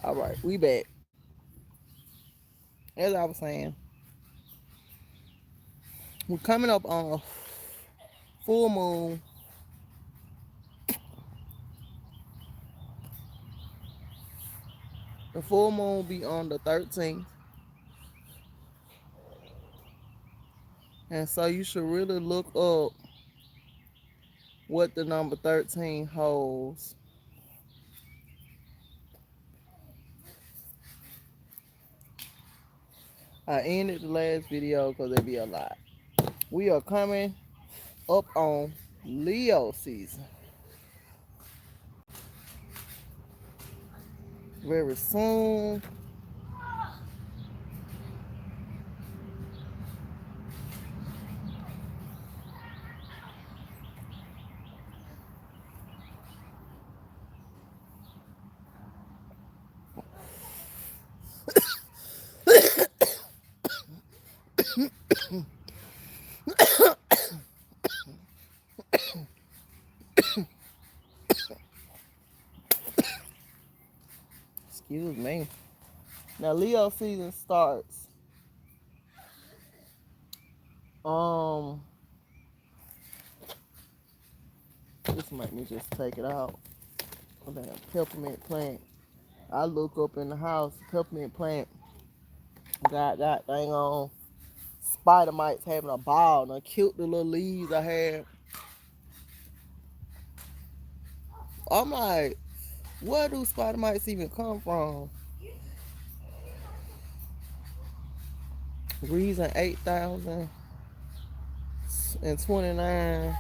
All right, we back. As I was saying, we're coming up on a full moon. The full moon will be on the 13th. And so you should really look up what the number 13 holds. I ended the last video because it'd be a lot. We are coming up on Leo season very soon. Excuse me. Now Leo season starts um this might me just take it out. That peppermint plant. I look up in the house, peppermint plant got dang on spider mites having a ball and I killed the little leaves I had. I'm like, where do spider mites even come from? Reason 8,029.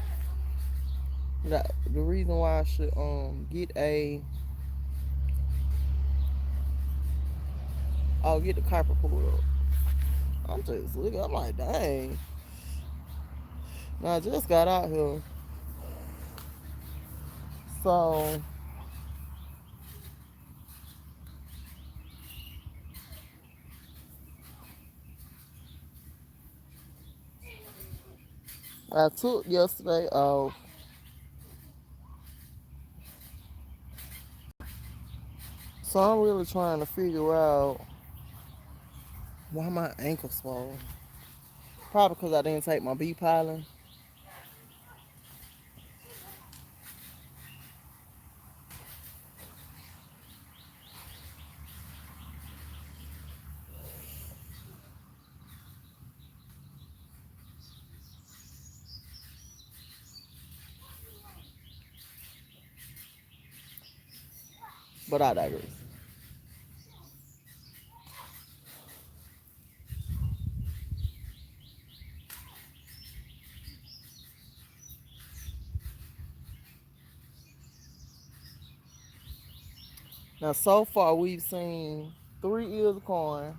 The reason why I should get the carpet pulled up. I'm just looking, I'm like, dang. Now I just got out here. So I took yesterday off. So I'm really trying to figure out why my ankle swollen. Probably because I didn't take my bee pollen. But I digress. Now, so far, we've seen 3 ears of corn,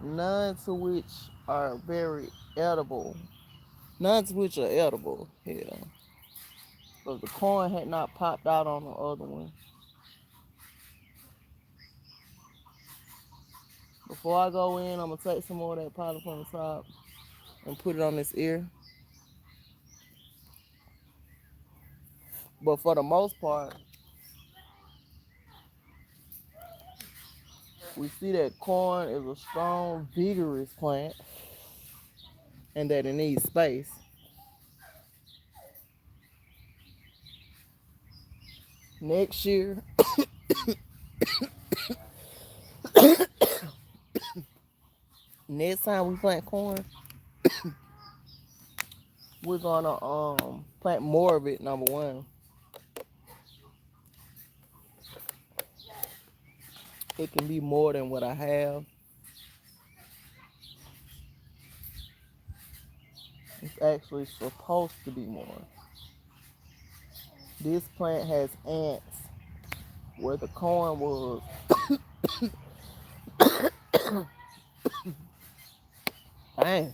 none to which are very edible. None to which are edible here. But the corn had not popped out on the other one. Before I go in, I'm going to take some more of that pollen from the top and put it on this ear. But for the most part, we see that corn is a strong, vigorous plant and that it needs space. Next year, next time we plant corn, we're gonna plant more of it. Number one, it can be more than what I have. It's actually supposed to be more. This plant has ants where the corn was. Dang.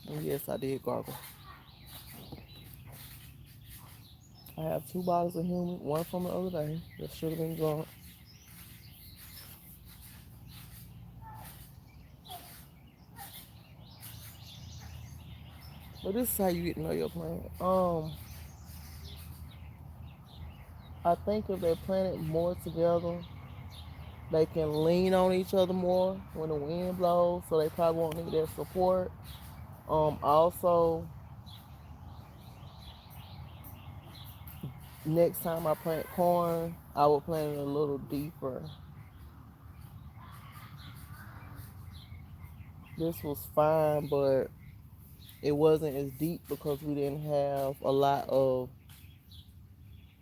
And yes, I did gargle. I have 2 bottles of human, one from the other day that should have been drunk. But this is how you get to know your plant. I think if they plant it more together, they can lean on each other more when the wind blows, so they probably won't need that support. Also, next time I plant corn, I will plant it a little deeper. This was fine, but it wasn't as deep because we didn't have a lot of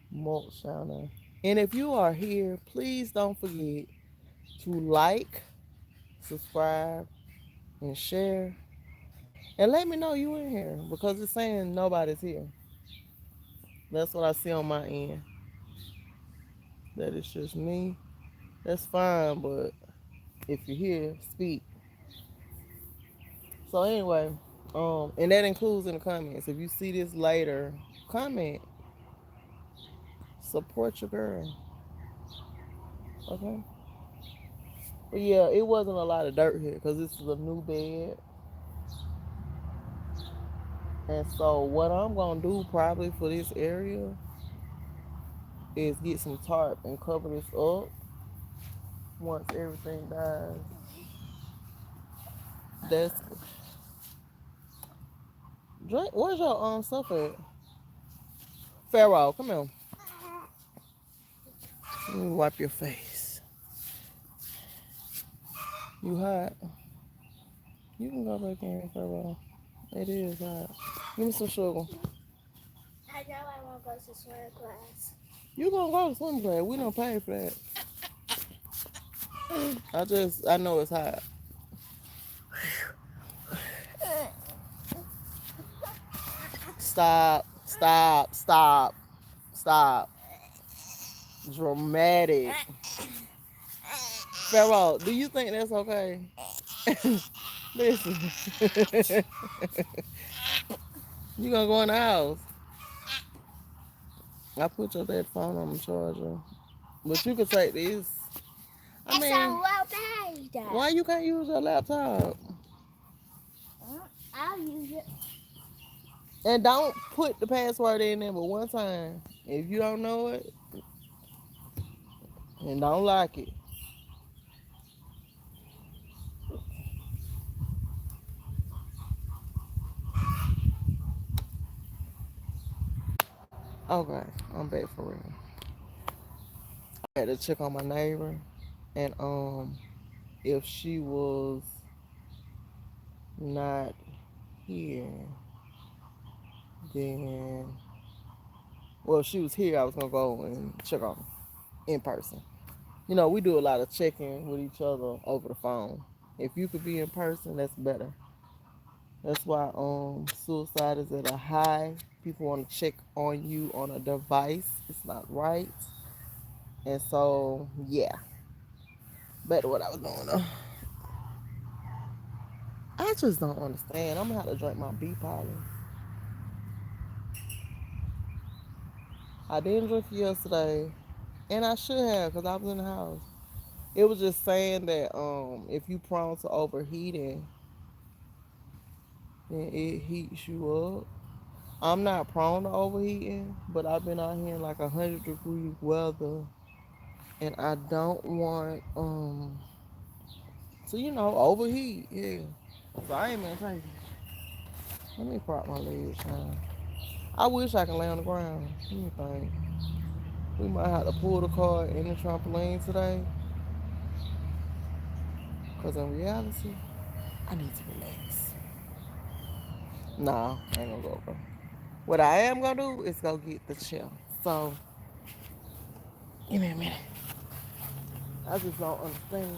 mulch down there. And if you are here, please don't forget to like, subscribe, and share. And let me know you in here because it's saying nobody's here. That's what I see on my end. That it's just me. That's fine, but if you're here, speak. So anyway, and that includes in the comments. If you see this later, comment, support your girl. Okay. But yeah, it wasn't a lot of dirt here because this is a new bed. And so what I'm gonna do probably for this area is get some tarp and cover this up once everything dies. That's drink. Where's your stuff at? Pharaoh, come here. Let me wipe your face. You hot? You can go back in, Pharaoh. It is hot. Give me some sugar. I know I want to go to swim class. You gonna go to swim class? We don't pay for that. I know it's hot. Stop, stop, stop, stop. Dramatic. Pharaoh, do you think that's okay? Listen. You gonna go in the house. I put your that phone on the charger. But you can take this. I It's mean, a well bad. why you can't use your laptop? I'll use it. And don't put the password in there but one time. If you don't know it and don't like it. Okay, I'm back for real. I had to check on my neighbor and if she was not here, then well if she was here I was gonna go and check on her in person. You know, we do a lot of checking with each other over the phone. If you could be in person, that's better. That's why suicide is at a high. People want to check on you on a device. It's not right. And so yeah. Back to what I was doing though. I just don't understand. I'm gonna have to drink my bee pollen. I didn't drink it yesterday, and I should have because I was in the house. It was just saying that if you prone to overheating, then it heats you up. I'm not prone to overheating, but I've been out here in like 100-degree weather, and I don't want to overheat. Yeah, so I ain't been taking. Let me prop my legs down. I wish I could lay on the ground. Let me think. We might have to pull the car in the trampoline today, cause in reality, I need to relax. Nah, I ain't gonna go over. What I am gonna do is go get the chair. So, give me a minute. I just don't understand.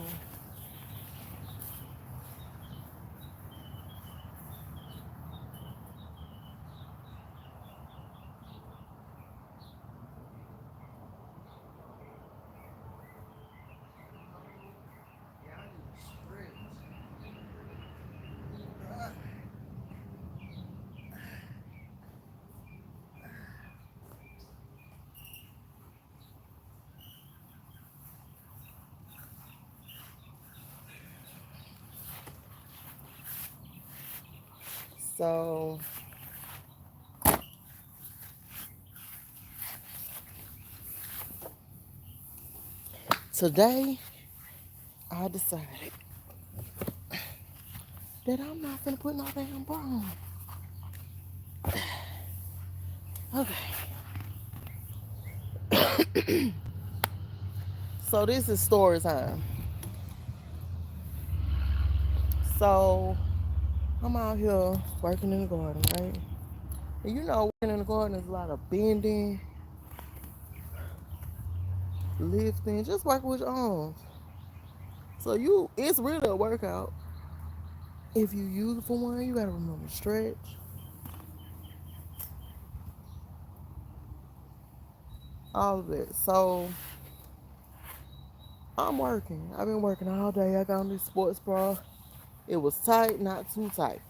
So Today, I decided that I'm not gonna put no damn bra on. Okay. So this is story time. So I'm out here working in the garden, right? And you know, working in the garden is a lot of bending, lifting, just working with your arms. So it's really a workout. If you use it for one, you gotta remember to stretch, all of that. So I'm working. I've been working all day. I got on this sports bra. It was tight, not too tight.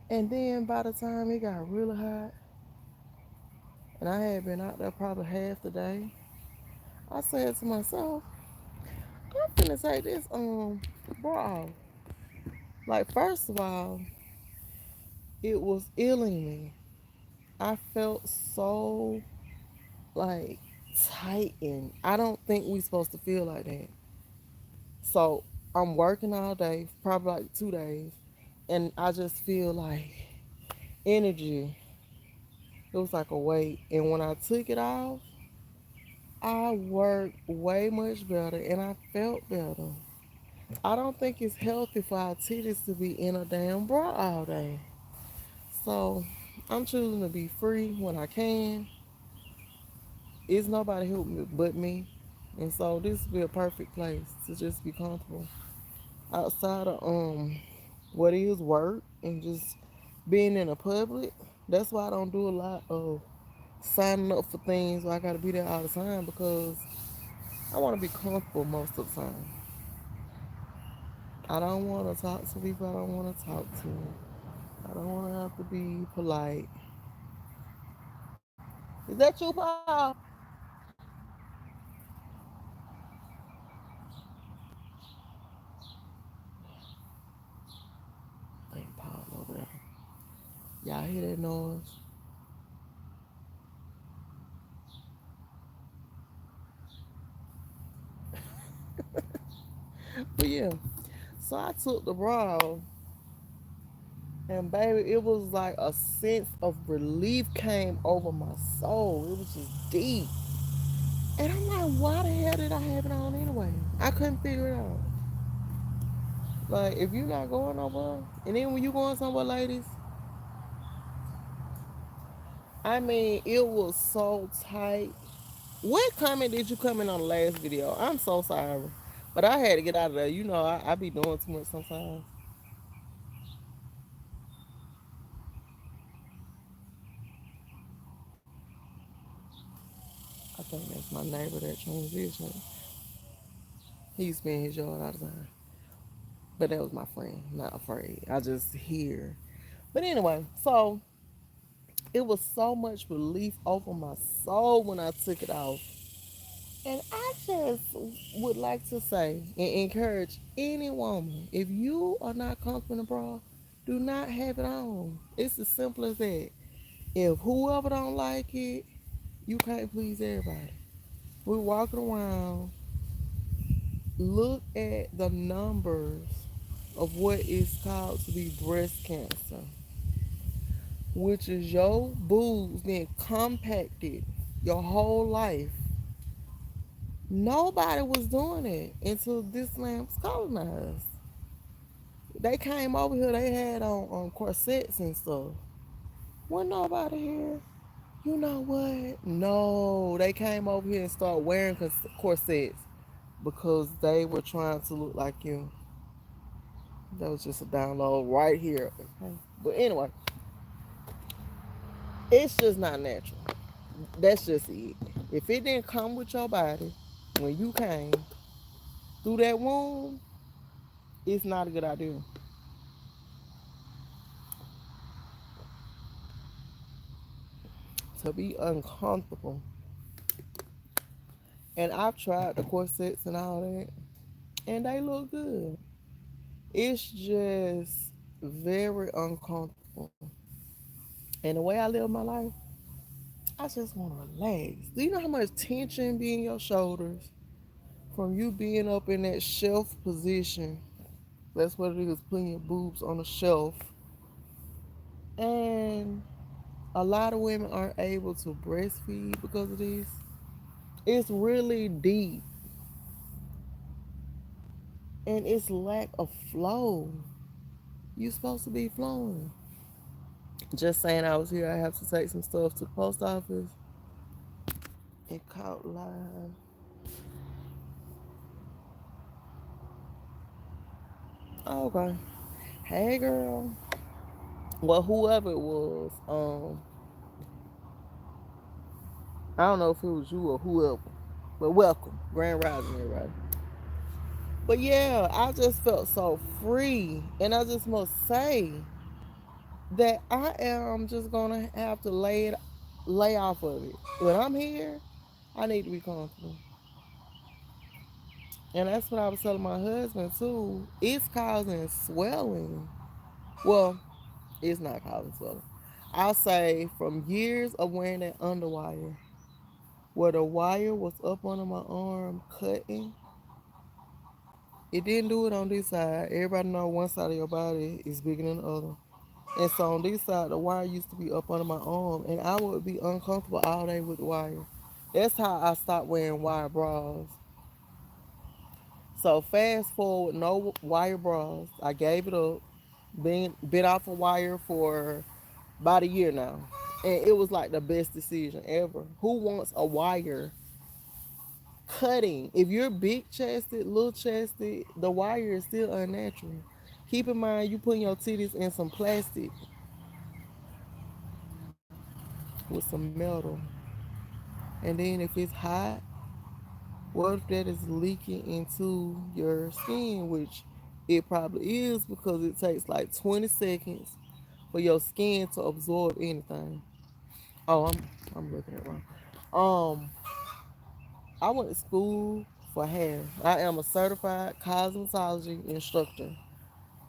And then by the time it got really hot, and I had been out there probably half the day, I said to myself, I'm finna take this bra off. Like first of all, it was illing me. I felt so like tightened. I don't think we supposed to feel like that. So I'm working all day, probably like 2 days, and I just feel like energy. It was like a weight. And when I took it off, I worked way much better and I felt better. I don't think it's healthy for our titties to be in a damn bra all day. So I'm choosing to be free when I can. It's nobody help me but me. And so this would be a perfect place to just be comfortable. Outside of what is work and just being in a public. That's why I don't do a lot of signing up for things where I gotta be there all the time because I wanna be comfortable most of the time. I don't wanna talk to people I don't wanna talk to. I don't wanna have to be polite. Is that you, Paul? I think Paul over there. Y'all hear that noise? But yeah. So I took the bra off, and baby, it was like a sense of relief came over my soul. It was just deep. And I'm like, why the hell did I have it on anyway? I couldn't figure it out. Like, if you're not going nowhere, and then when you going somewhere, ladies, I mean, it was so tight. What comment did you come in on the last video? I'm so sorry. But I had to get out of there. You know, I be doing too much sometimes. I think that's my neighbor that transitioned. He used to be in his yard all the time. But that was my friend. Not afraid. I just hear. But anyway, so it was so much relief over my soul when I took it off. And I just would like to say and encourage any woman, if you are not comfortable in a bra, do not have it on. It's as simple as that. If whoever don't like it, you can't please everybody. We're walking around, look at the numbers of what is called to be breast cancer, which is your boobs being compacted your whole life. Nobody was doing it until this land was colonized. They came over here, they had on corsets and stuff. Wasn't nobody here. You know what? No, they came over here and started wearing corsets because they were trying to look like you. That was just a download right here. But anyway, it's just not natural. That's just it. If it didn't come with your body when you came through that womb, it's not a good idea. To be uncomfortable. And I've tried the corsets and all that, and they look good. It's just very uncomfortable. And the way I live my life, I just want to relax. Do you know how much tension be in your shoulders? from you being up in that shelf position. That's what it is, putting your boobs on a shelf. And a lot of women aren't able to breastfeed because of this. It's really deep. And it's lack of flow. You supposed to be flowing. Just saying I was here, I have to take some stuff to the post office. It caught live. Oh, okay. Hey girl. Well, whoever it was, I don't know if it was you or whoever. But welcome. Grand Rising, everybody. But yeah, I just felt so free. And I just must say that I am just gonna have to lay off of it. When I'm here, I need to be comfortable. And that's what I was telling my husband too. It's causing swelling. Well, it's not causing swelling. I'll say from years of wearing that underwire, where the wire was up under my arm cutting, it didn't do it on this side. Everybody know one side of your body is bigger than the other. And so on this side, the wire used to be up under my arm, and I would be uncomfortable all day with the wire. That's how I stopped wearing wire bras. So fast forward, no wire bras. I gave it up. Been off a wire for about a year now, and it was like the best decision ever. Who wants a wire cutting? If you're big chested, little chested, the wire is still unnatural. Keep in mind, you putting your titties in some plastic with some metal, and then if it's hot, what if that is leaking into your skin, which it probably is because it takes like 20 seconds for your skin to absorb anything. Oh, I'm looking at it wrong. Um, I went to school for hair. I am a certified cosmetology instructor.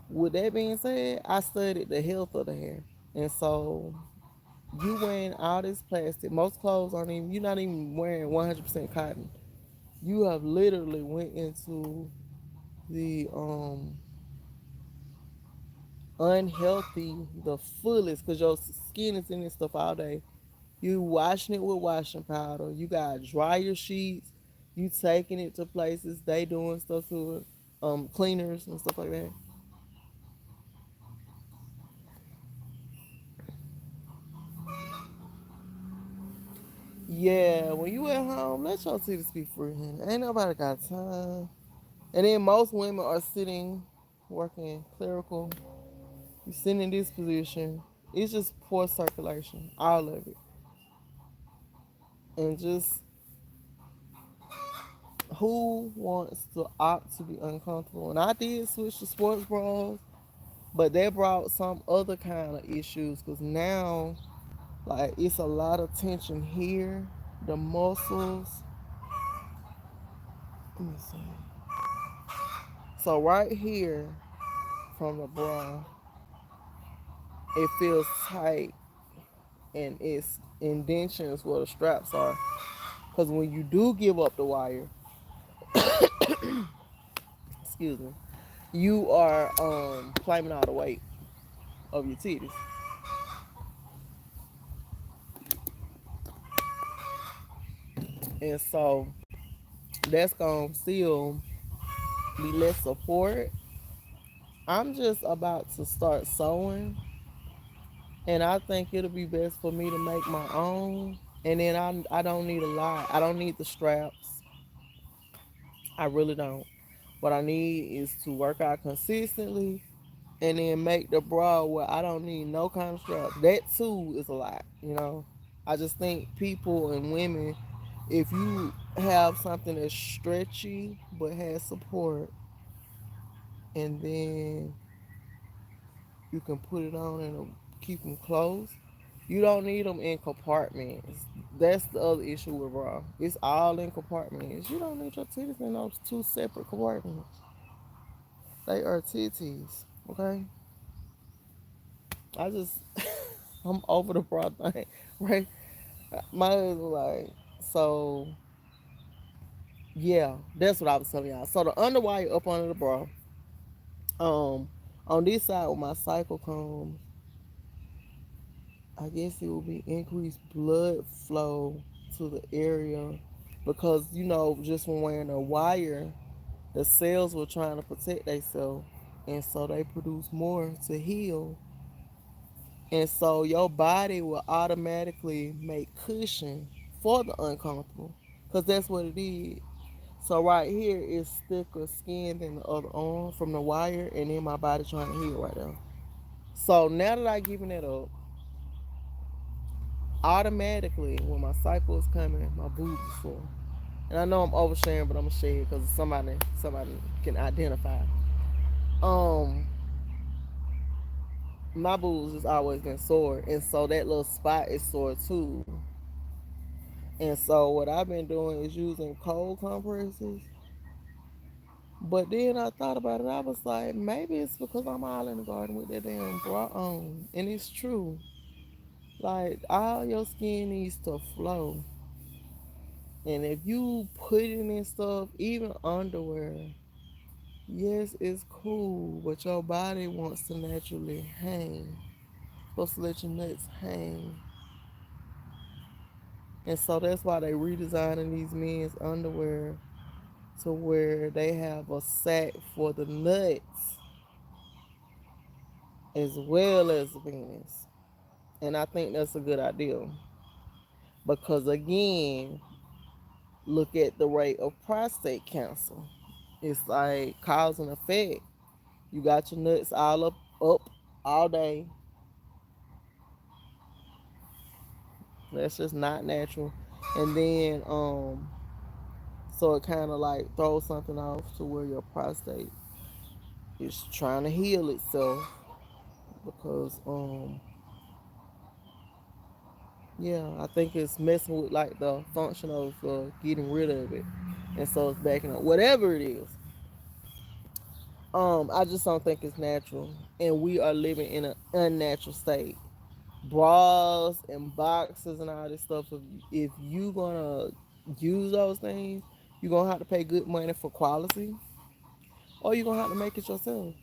With that being said, I studied the health of the hair, and so you wearing all this plastic. Most clothes aren't even. You're not even wearing 100% cotton. You have literally went into the unhealthy, the fullest, because your skin is in this stuff all day. You washing it with washing powder. You got dryer sheets. You taking it to places. They doing stuff to it. Cleaners and stuff like that. Yeah, when you at home, let your titties be free. Honey. Ain't nobody got time. And then most women are sitting, working clerical. You sitting in this position. It's just poor circulation, all of it. And just who wants to opt to be uncomfortable? And I did switch to sports bras, but that brought some other kind of issues because now, like, it's a lot of tension here, the muscles. Let me see. So right here from the bra, it feels tight and it's indentions where the straps are. Because when you do give up the wire, excuse me, you are claiming all the weight of your titties. And so that's gonna still be less support. I'm just about to start sewing, and I think it'll be best for me to make my own. And then I don't need a lot. I don't need the straps. I really don't. What I need is to work out consistently, and then make the bra where I don't need no kind of straps. That too is a lot, you know. I just think people and women, if you have something that's stretchy but has support, and then you can put it on and keep them close. You don't need them in compartments. That's the other issue with bra. It's all in compartments. You don't need your titties in those two separate compartments. They are titties, okay? I just, I'm over the bra thing, right? My husband like, so Yeah, that's what I was telling y'all. So the underwire up under the bra. Um, on this side when my cycle comes, I guess it will be increased blood flow to the area because just from wearing a wire, the cells were trying to protect themselves, and so they produce more to heal, and so your body will automatically make cushion for the uncomfortable, because that's what it is. So right here is thicker skin than the other arm from the wire, and then my body trying to heal right now. So now that I giving it up, automatically when my cycle is coming, my boobs is full. And I know I'm oversharing, but I'm gonna share it because somebody can identify. Um, my boobs has always been sore, and so that little spot is sore too. And so what I've been doing is using cold compresses. But then I thought about it. I was like, maybe it's because I'm all in the garden with that damn bra on, and it's true. Like all your skin needs to flow, and if you put it in stuff, even underwear, yes, it's cool, but your body wants to naturally hang. Supposed to let your nuts hang. And so that's why they redesigning these men's underwear to where they have a sack for the nuts as well as the penis. And I think that's a good idea. Because again, look at the rate of prostate cancer. It's like cause and effect. You got your nuts all up all day. That's just not natural. And then so it kind of like throws something off to where your prostate is trying to heal itself because yeah, I think it's messing with like the function of getting rid of it, and so it's backing up whatever it is. I just don't think it's natural, and we are living in an unnatural state. Bras and boxes and all this stuff, if you gonna use those things, you're gonna have to pay good money for quality, or you're gonna have to make it yourself.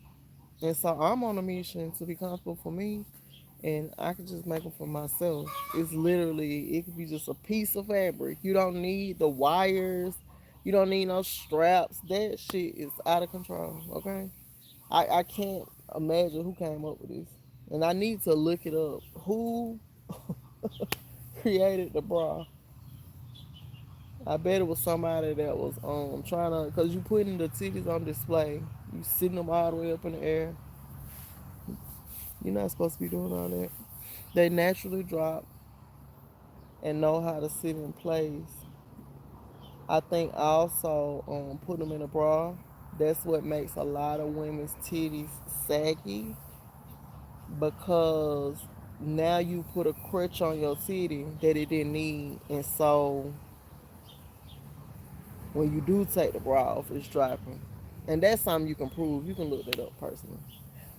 And so I'm on a mission to be comfortable for me, and I can just make them for myself. It's literally, it could be just a piece of fabric. You don't need the wires, you don't need no straps. That shit is out of control, okay? I can't imagine who came up with this. And I need to look it up. Who created the bra? I bet it was somebody that was trying to, cause you putting the titties on display, you sitting them all the way up in the air. You're not supposed to be doing all that. They naturally drop and know how to sit in place. I think also put them in a bra. That's what makes a lot of women's titties saggy because now you put a crutch on your titty that it didn't need, and so when you do take the bra off, it's dropping. And that's something you can prove. You can look that up personally.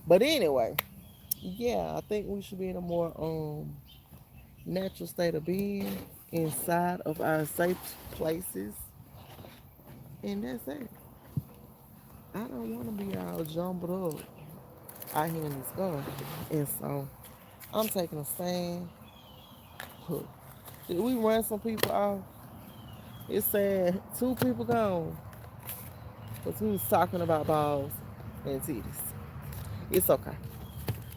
But anyway, yeah, I think we should be in a more natural state of being inside of our safe places. And that's it. I don't want to be all jumbled up out here in this garden. And so I'm taking a stand. Look, did we run some people off? It said 2 people gone. Because we was talking about balls and titties. It's okay.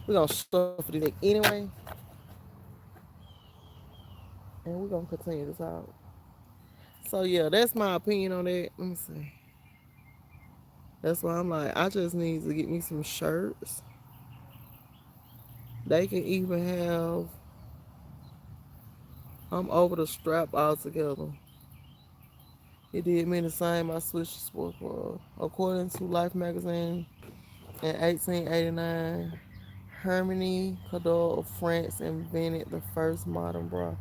We're going to shuffle this deck anyway. And we're going to continue to talk. So yeah, that's my opinion on that. Let me see. That's why I'm like, I just need to get me some shirts. They can even have, I'm over the strap altogether. It did me the same. I switched to sports bra. According to Life magazine, in 1889, Hermione Cador of France invented the first modern bra.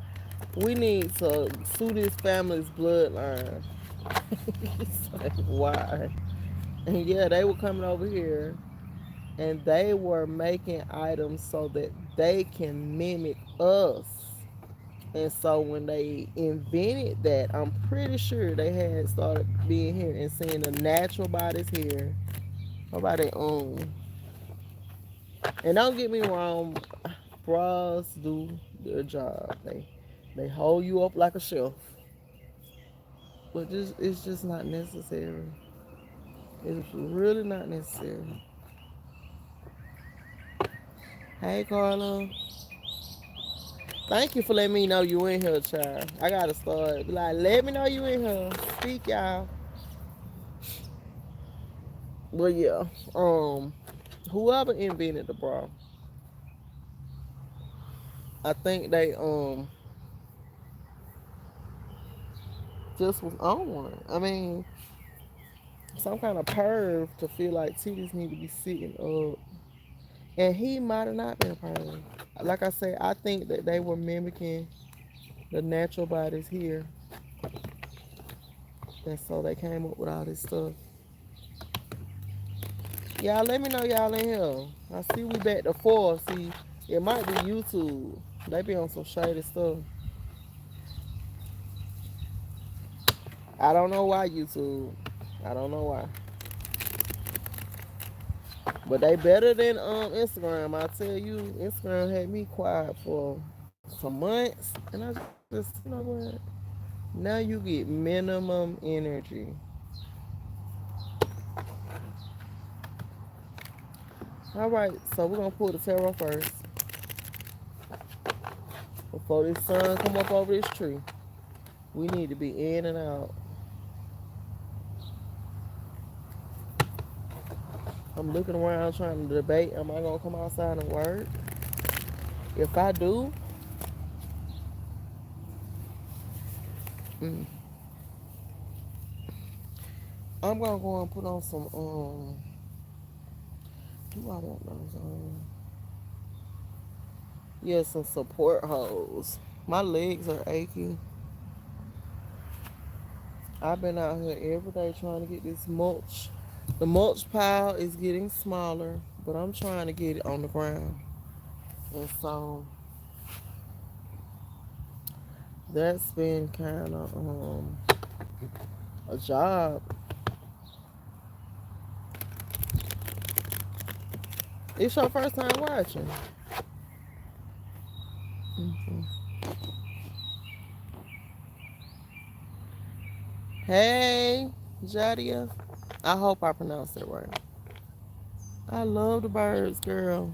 We need to sue this family's bloodline. It's like, why? And yeah, they were coming over here and they were making items so that they can mimic us. And so when they invented that, I'm pretty sure they had started being here and seeing the natural bodies here by their own. And don't get me wrong, bras do their job. They hold you up like a shelf, but it's just not necessary. It's really not necessary. Hey, Carla. Thank you for letting me know you in here, child. I gotta start. Be like, let me know you in here. Speak, y'all. But yeah, whoever invented the bra, I think they just was on one. I mean, some kind of perv to feel like titties need to be sitting up, and he might have not been a perv. Like I say, I think that they were mimicking the natural bodies here, and so they came up with all this stuff. Y'all let me know y'all in here. I see we back to 4. See, it might be YouTube. They be on some shady stuff. I don't know why YouTube. I don't know why. But they better than Instagram. I tell you, Instagram had me quiet for some months. And I just, you know what? Now you get minimum energy. All right, so we're gonna pull the tarot first before this sun come up over this tree. We need to be in and out. I'm looking around trying to debate, am I gonna come outside and work? If I do, mm, I'm gonna go and put on some do I want those yeah, some support hose. My legs are achy. I've been out here every day trying to get this mulch. The mulch pile is getting smaller, but I'm trying to get it on the ground. And so that's been kind of a job. It's your first time watching. Mhm. Hey, Jadia. I hope I pronounced it right. I love the birds, girl.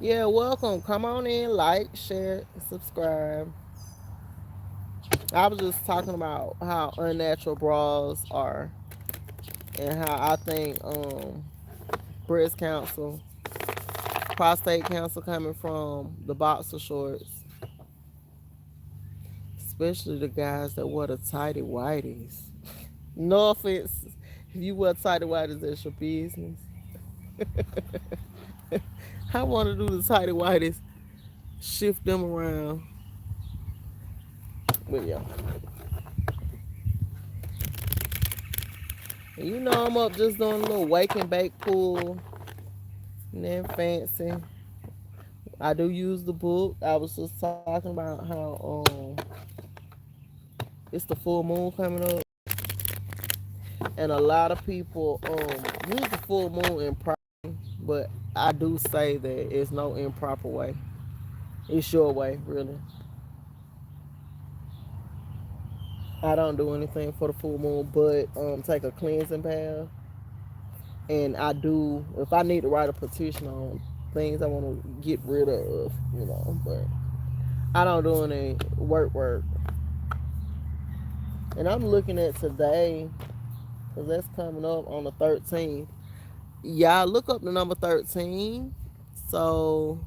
Yeah, welcome. Come on in, like, share, subscribe. I was just talking about how unnatural bras are and how I think breast cancer, prostate cancer coming from the boxer shorts, especially the guys that wear the tighty whities. No offense, if you wear tighty whities, that's your business. I want to do the tighty whities, shift them around. But yeah, you know I'm up just doing a little wake and bake pool, nothing fancy. I do use the book. I was just talking about how it's the full moon coming up, and a lot of people use the full moon improper, but I do say that it's no improper way. It's your way, really. I don't do anything for the full moon, but take a cleansing bath, and I do if I need to write a petition on things I want to get rid of, but I don't do any work. And I'm looking at today because that's coming up on the 13th. Y'all look up the number 13. So,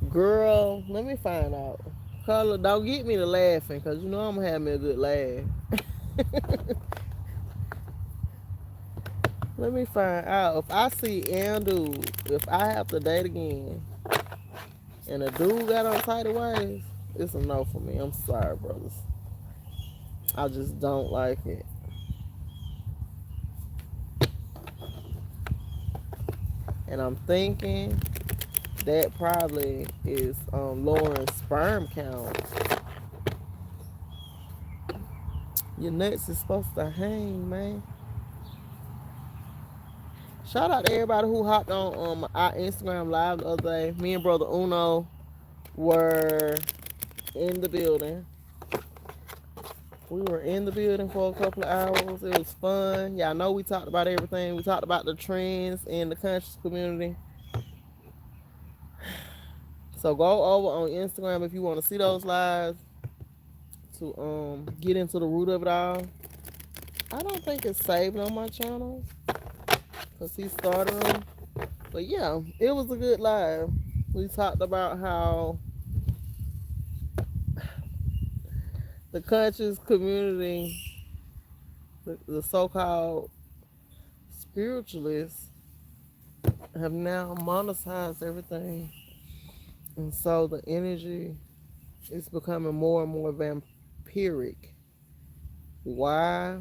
girl, let me find out. Color, don't get me to laughing because you know I'm gonna have me a good laugh. Let me find out. If I see Andrew, if I have to date again, and a dude got on tighty ways, it's a no for me. I'm sorry, brothers. I just don't like it. And I'm thinking that probably is lowering sperm count. Your nuts is supposed to hang, man. Shout out to everybody who hopped on our Instagram live the other day. Me and brother Uno were in the building. We were in the building for a couple of hours. It was fun. Y'all know we talked about everything. We talked about the trends in the conscious community. So go over on Instagram if you want to see those lives to get into the root of it all. I don't think it's saved on my channel because he started them. But yeah, it was a good live. We talked about how the conscious community, the so-called spiritualists, have now monetized everything. And so the energy is becoming more and more vampiric. Why?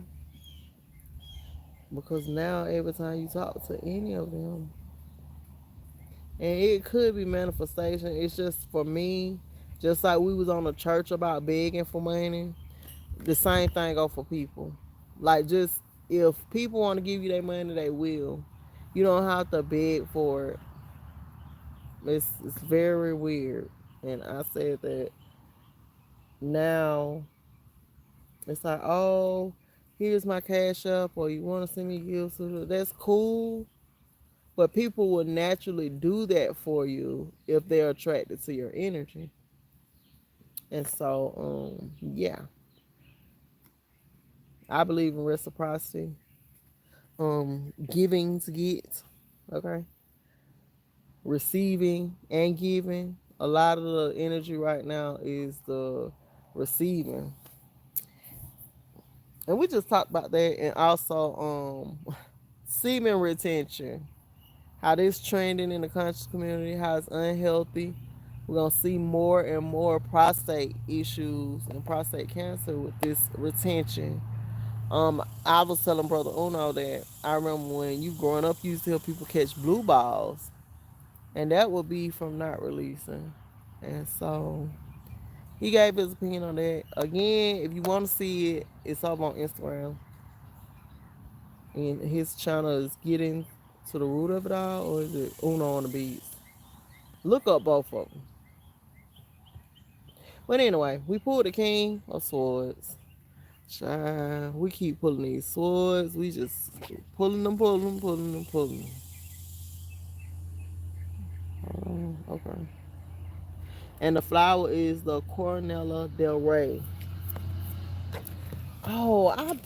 Because now every time you talk to any of them, and it could be manifestation, it's just for me, just like we was on a church about begging for money, the same thing go for people. Like, just if people want to give you their money, they will. You don't have to beg for it. It's very weird. And I said that now it's like, oh, here's my cash up, or you want to send me gifts. That's cool. But people will naturally do that for you if they're attracted to your energy. And so, yeah, I believe in reciprocity. Giving to get, okay? Receiving and giving. A lot of the energy right now is the receiving. And we just talked about that, and also semen retention. How this trending in the conscious community, how it's unhealthy. We're gonna see more and more prostate issues and prostate cancer with this retention. I was telling brother Uno that I remember when you growing up, you used to hear people catch blue balls, and that would be from not releasing. And so he gave his opinion on that. Again, if you want to see it, it's up on Instagram, and his channel is Getting to the Root of It All, or is it Uno on the Beats? Look up both of them. But anyway, we pulled the King of Swords. Child, we keep pulling these swords. We just keep pulling them, pulling them, pulling them, pulling them. Okay. And the flower is the Cornella del Rey. Oh, I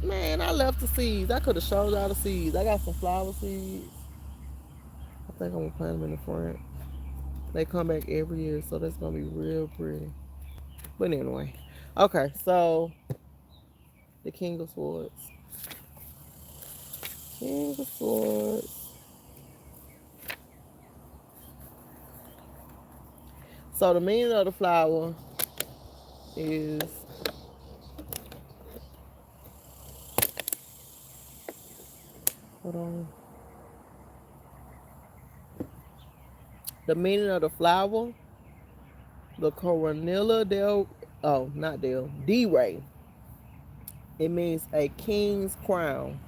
left the seeds. I could have showed y'all the seeds. I got some flower seeds. I think I'm gonna plant them in the front. They come back every year, so that's gonna be real pretty. But anyway, okay. So the King of Swords. King of Swords. So the meaning of the flower is hold on. The meaning of the flower, the Coronilla del not del D Ray. It means a king's crown.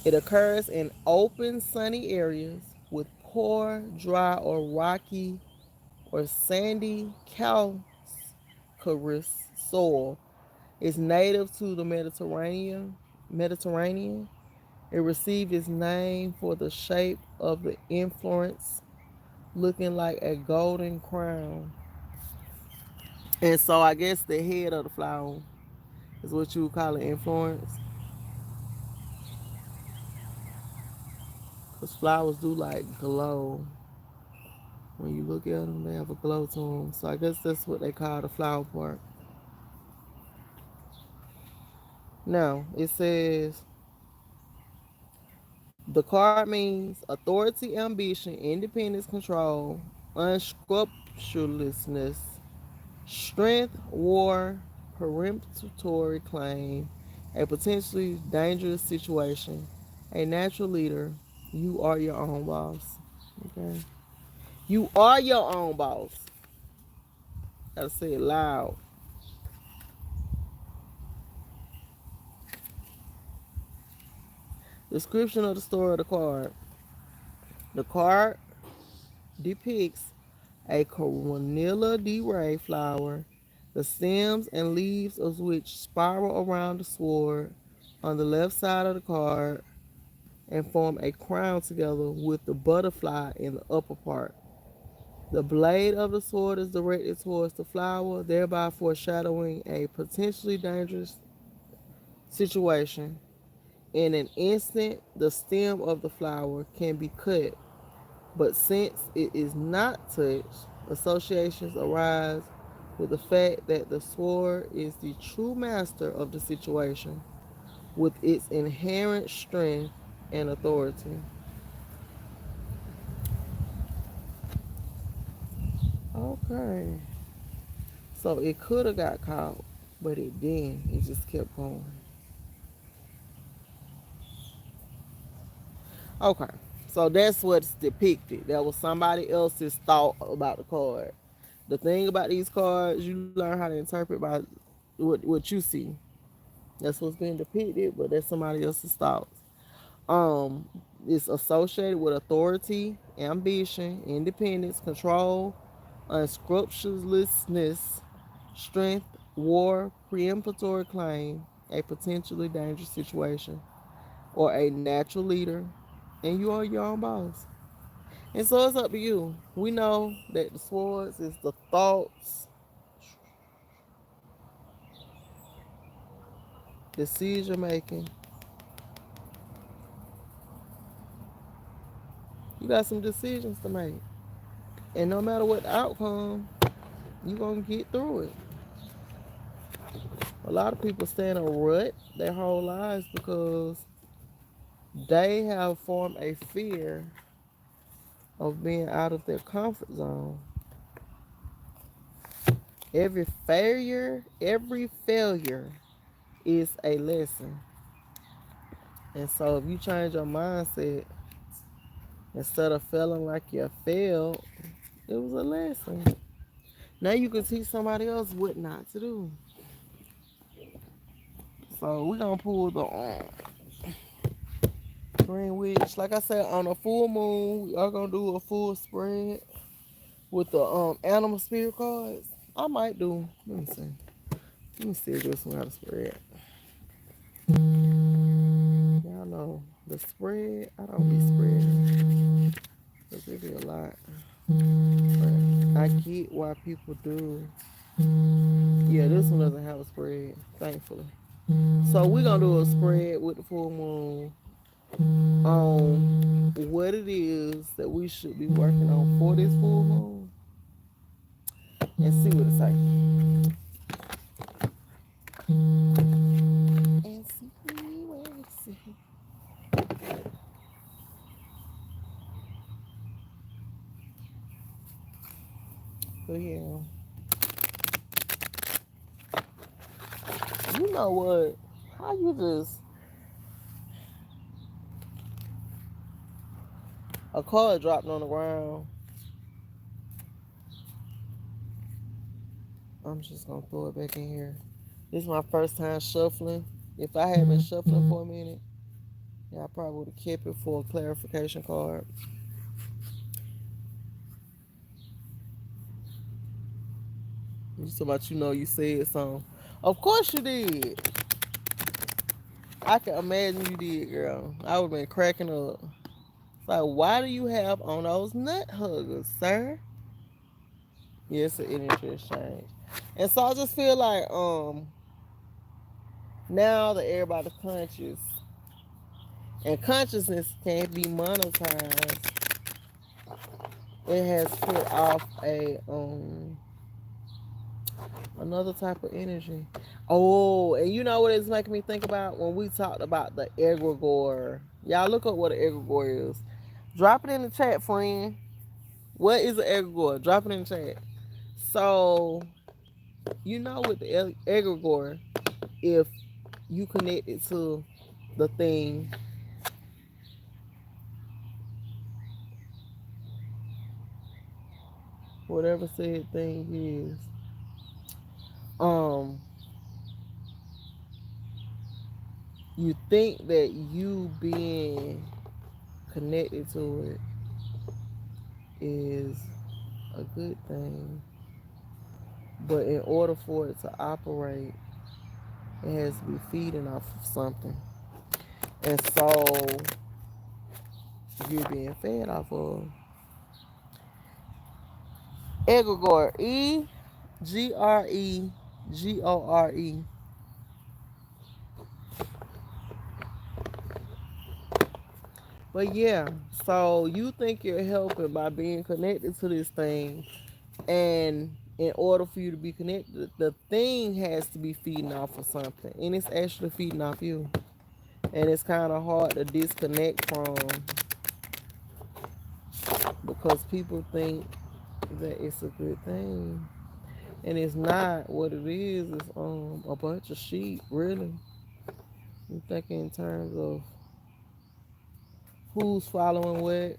It occurs in open, sunny areas with poor, dry, or rocky or sandy calcareous soil. It's native to the Mediterranean. It received its name for the shape of the inflorescence, looking like a golden crown. And so I guess the head of the flower is what you would call an influence. Because flowers do like glow. When you look at them, they have a glow to them. So I guess that's what they call the flower part. Now, it says the card means authority, ambition, independence, control, unscrupulousness, strength, war, peremptory claim, a potentially dangerous situation, a natural leader, You are your own boss. Okay. You are your own boss. Gotta say it loud. Description of the story of the card. The card depicts a Cornella de Rey flower, the stems and leaves of which spiral around the sword on the left side of the card and form a crown together with the butterfly in the upper part. The blade of the sword is directed towards the flower, thereby foreshadowing a potentially dangerous situation. In an instant, the stem of the flower can be cut, but since it is not touched, associations arise with the fact that the sword is the true master of the situation, with its inherent strength and authority. Okay. So it could have got caught, but it didn't. It just kept going. Okay. So that's what's depicted. That was somebody else's thought about the card. The thing about these cards, you learn how to interpret by what you see. That's what's being depicted, but that's somebody else's thoughts. Um, it's associated with authority, ambition, independence, control, unscrupulousness, strength, war, preemptory claim, a potentially dangerous situation, or a natural leader, and you are your own boss. And so it's up to you. We know that the swords is the thoughts, decision making. You got some decisions to make. And no matter what the outcome, you're going to get through it. A lot of people stay in a rut their whole lives because they have formed a fear of being out of their comfort zone. Every failure is a lesson. And so if you change your mindset, instead of feeling like you failed, it was a lesson. Now you can teach somebody else what not to do. So we're gonna pull the Green Witch. Like I said, on a full moon, we are gonna do a full spread with the animal spirit cards. I might do. Let me see. Let me see if this one got a spread. Y'all know the spread. I don't be spreading because it be a lot. But I get why people do. Yeah, this one doesn't have a spread, thankfully. So we're gonna do a spread with the full moon on what it is that we should be working on for this full moon and see what it's like. And see what it's like. But yeah, you know what? How you just a card dropped on the ground. I'm just gonna throw it back in here. This is my first time shuffling. If I had been shuffling for a minute, yeah, I probably would have kept it for a clarification card. Just about you said something. Of course you did. I can imagine you did, girl. I would have been cracking up. It's like, why do you have on those nut huggers, sir? Yes, an energy exchange. And so I just feel like now that everybody's conscious and consciousness can't be monetized, it has put off a another type of energy. Oh, and you know what it's making me think about when we talked about the egregore. Y'all look up what an egregore is. Drop it in the chat, friend. What is an egregore? Drop it in the chat. So, you know with the egregore, if you connect it to the thing, whatever said thing is. Um, you think that you being connected to it is a good thing, but in order for it to operate, it has to be feeding off of something. And so you're being fed off of egregore. Egregore. But yeah, so you think you're helping by being connected to this thing, and in order for you to be connected, the thing has to be feeding off of something, and it's actually feeding off you. And it's kind of hard to disconnect from, because people think that it's a good thing, and it's not. What it is a bunch of sheep, really. You think in terms of who's following what.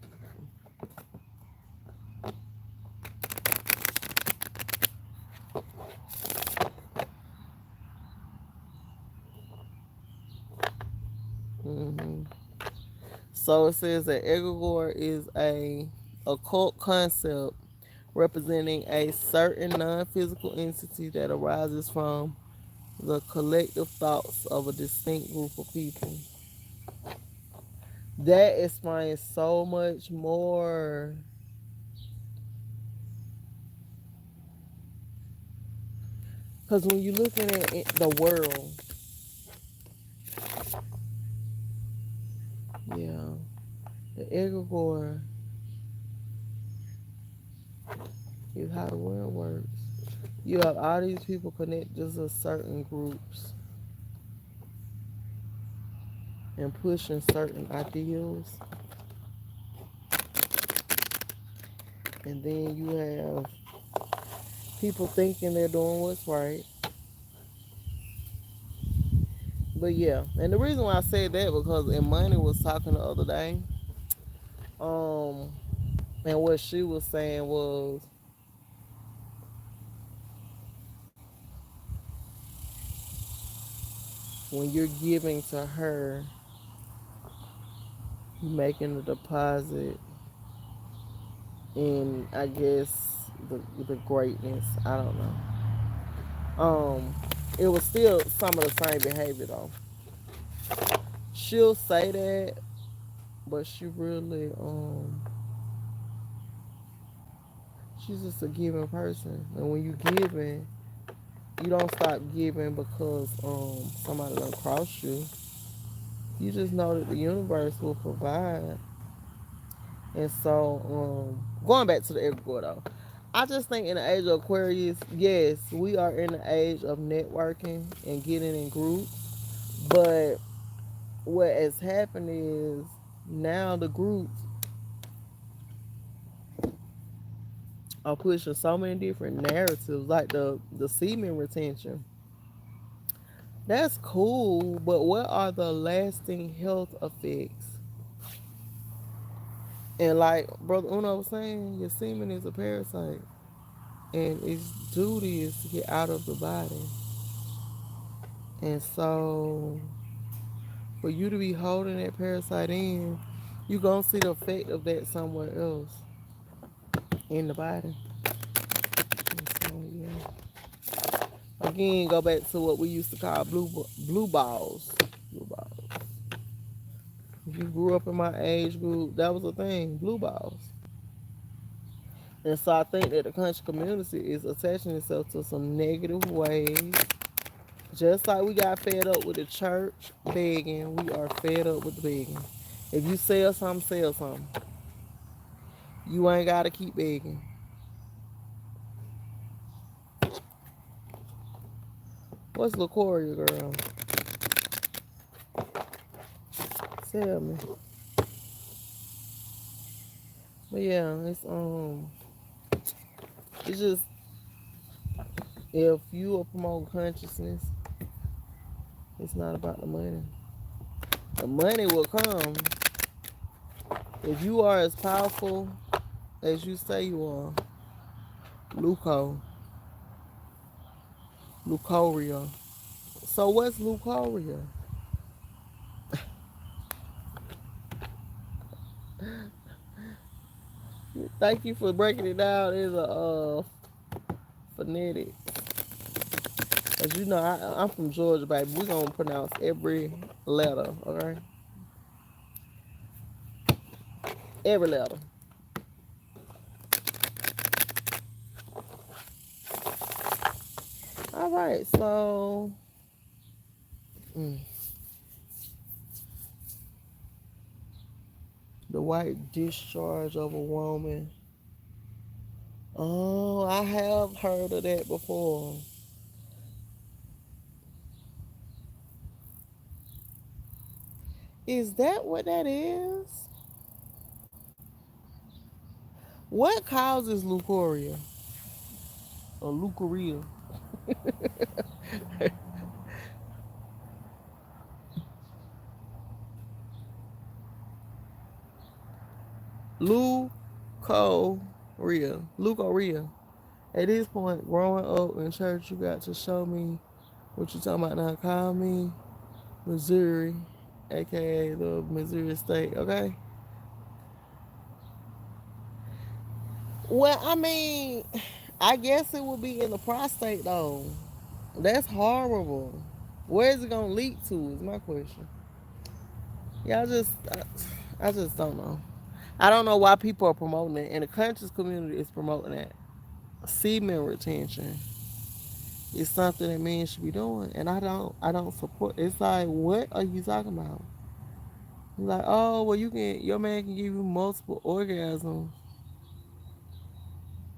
hmm So it says that egregore is a occult concept representing a certain non-physical entity that arises from the collective thoughts of a distinct group of people. That explains so much more. Because when you're looking at the world, yeah, the egregore is how the world works. You have all these people connected to certain groups and pushing certain ideals. And then you have people thinking they're doing what's right. But yeah, and the reason why I said that, because Imani was talking the other day, um, and what she was saying was, when you're giving to her, you're making a deposit in, I guess, the greatness. I don't know. It was still some of the same behavior though. She'll say that, but she really she's just a giving person. And when you giving, you don't stop giving because somebody done cross you. You just know that the universe will provide. And so going back to the egregore though, I just think in the age of Aquarius, yes, we are in the age of networking and getting in groups. But what has happened is now the groups are pushing so many different narratives, like the semen retention. That's cool, but what are the lasting health effects? And like Brother Uno was saying, your semen is a parasite, and its duty is to get out of the body. And so, for you to be holding that parasite in, you gonna see the effect of that somewhere else in the body. And so, yeah. Again, go back to what we used to call blue balls. Blue balls. If you grew up in my age group, that was a thing. Blue balls. And so I think that the country community is attaching itself to some negative ways. Just like we got fed up with the church begging, we are fed up with begging. If you sell something, sell something. You ain't got to keep begging. What's LaCoria, girl? Tell me. But yeah, it's just, if you are promoting consciousness, it's not about the money. The money will come if you are as powerful as you say you are. Luco. Lucoria. So what's Lucoria? Thank you for breaking it down. It's a phonetic. As you know, I'm from Georgia, baby. We're going to pronounce every letter, okay? Every letter. All right, so mm, the white discharge of a woman. Oh, I have heard of that before. Is that what that is? What causes leukorrhea or leukorrhea? Leukorrhea. Leukorrhea. At this point, growing up in church, you got to show me what you talking about now. Call me Missouri, aka the Missouri State, okay? Well, I mean, I guess it would be in the prostate though. That's horrible. Where is it gonna leak to? Is my question. Yeah, I just don't know. I don't know why people are promoting it, and the conscious community is promoting it. Semen retention is something that men should be doing, and I don't support. It's like, what are you talking about? You're like, oh, well, your man can give you multiple orgasms.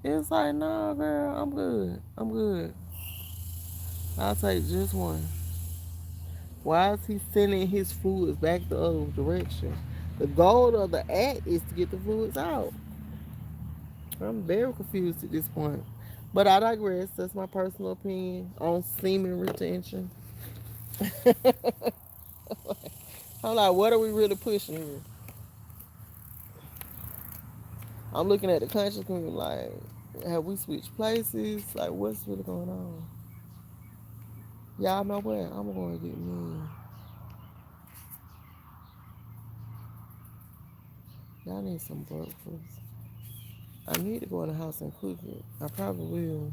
It's like, no, girl, I'm good. I'm good. I'll take just one. Why is he sending his fluids back the other direction? The goal of the act is to get the fluids out. I'm very confused at this point. But I digress. That's my personal opinion on semen retention. I'm like, what are we really pushing here? I'm looking at the country community like, have we switched places? Like, what's really going on? Y'all know what? I'm going to get me. Y'all need some breakfast. I need to go in the house and cook it. I probably will.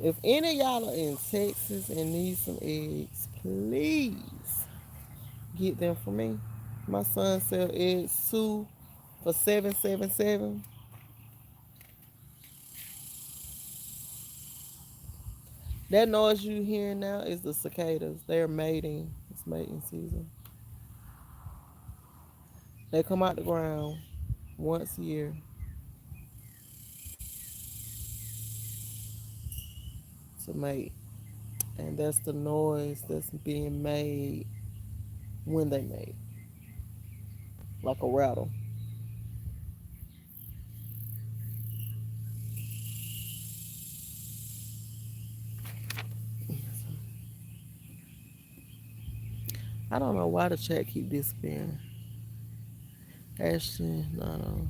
If any of y'all are in Texas and need some eggs, please get them for me. My son sell eggs too for 777. That noise you hearing now is the cicadas. They're mating. It's mating season. They come out the ground once a year to mate. And that's the noise that's being made when they mate. Like a rattle. I don't know why the chat keep disappearing. Ashton, no.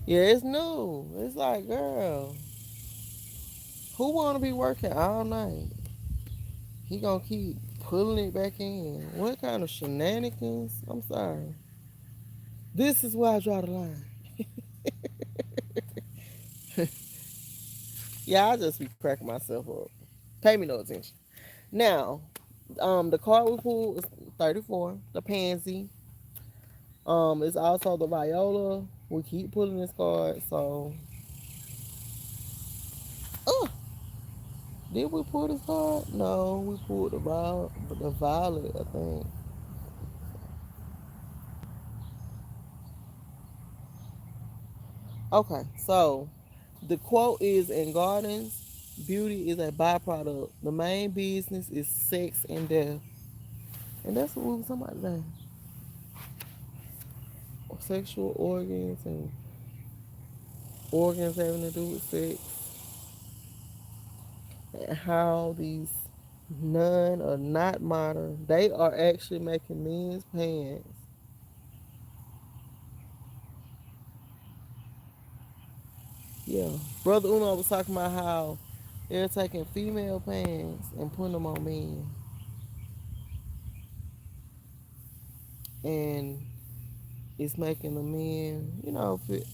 Yeah, it's new. It's like, girl, who wanna be working all night? He gonna keep pulling it back in. What kind of shenanigans? I'm sorry. This is where I draw the line. Yeah, I just be cracking myself up. Pay me no attention. Now, the card we pulled is 34, the pansy. It's also the viola. We keep pulling this card, so oh, did we pull this card? No, we pulled the violet, I think. Okay, so the quote is in gardens, beauty is a byproduct. The main business is sex and death. And that's what we were talking about today. Sexual organs and organs having to do with sex. And how these none are not modern. They are actually making men's pants Yeah. Brother Uno was talking about how they're taking female pants and putting them on men. And it's making the men,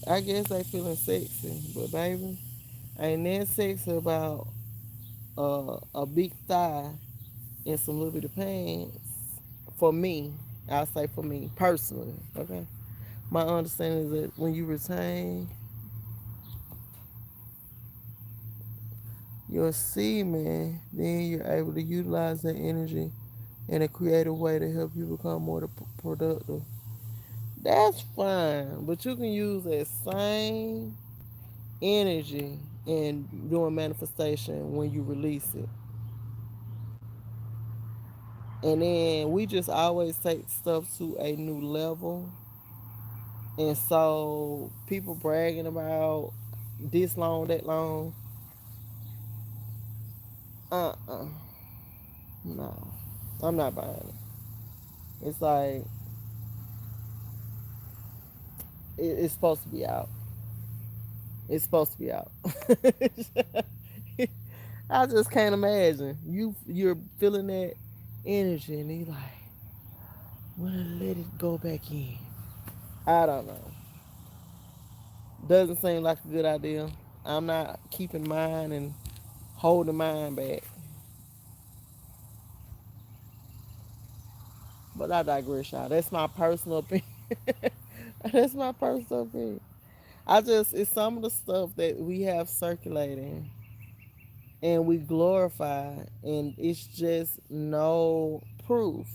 I guess they feeling sexy. But baby, ain't that sexy about a big thigh and some little bit of pants. For me, I'll say for me personally, okay. My understanding is that when you retain your semen, then you're able to utilize that energy in a creative way to help you become more productive. That's fine, but you can use that same energy in doing manifestation when you release it. And then we just always take stuff to a new level. And so people bragging about this long, that long. Uh-uh. No. I'm not buying it. It's like it's supposed to be out. It's supposed to be out. I just can't imagine. You're feeling that energy and you like wanna let it go back in. I don't know. Doesn't seem like a good idea. I'm not keeping mine and holding mine back. But I digress, y'all. That's my personal opinion. That's my personal opinion. It's some of the stuff that we have circulating and we glorify, and it's just no proof.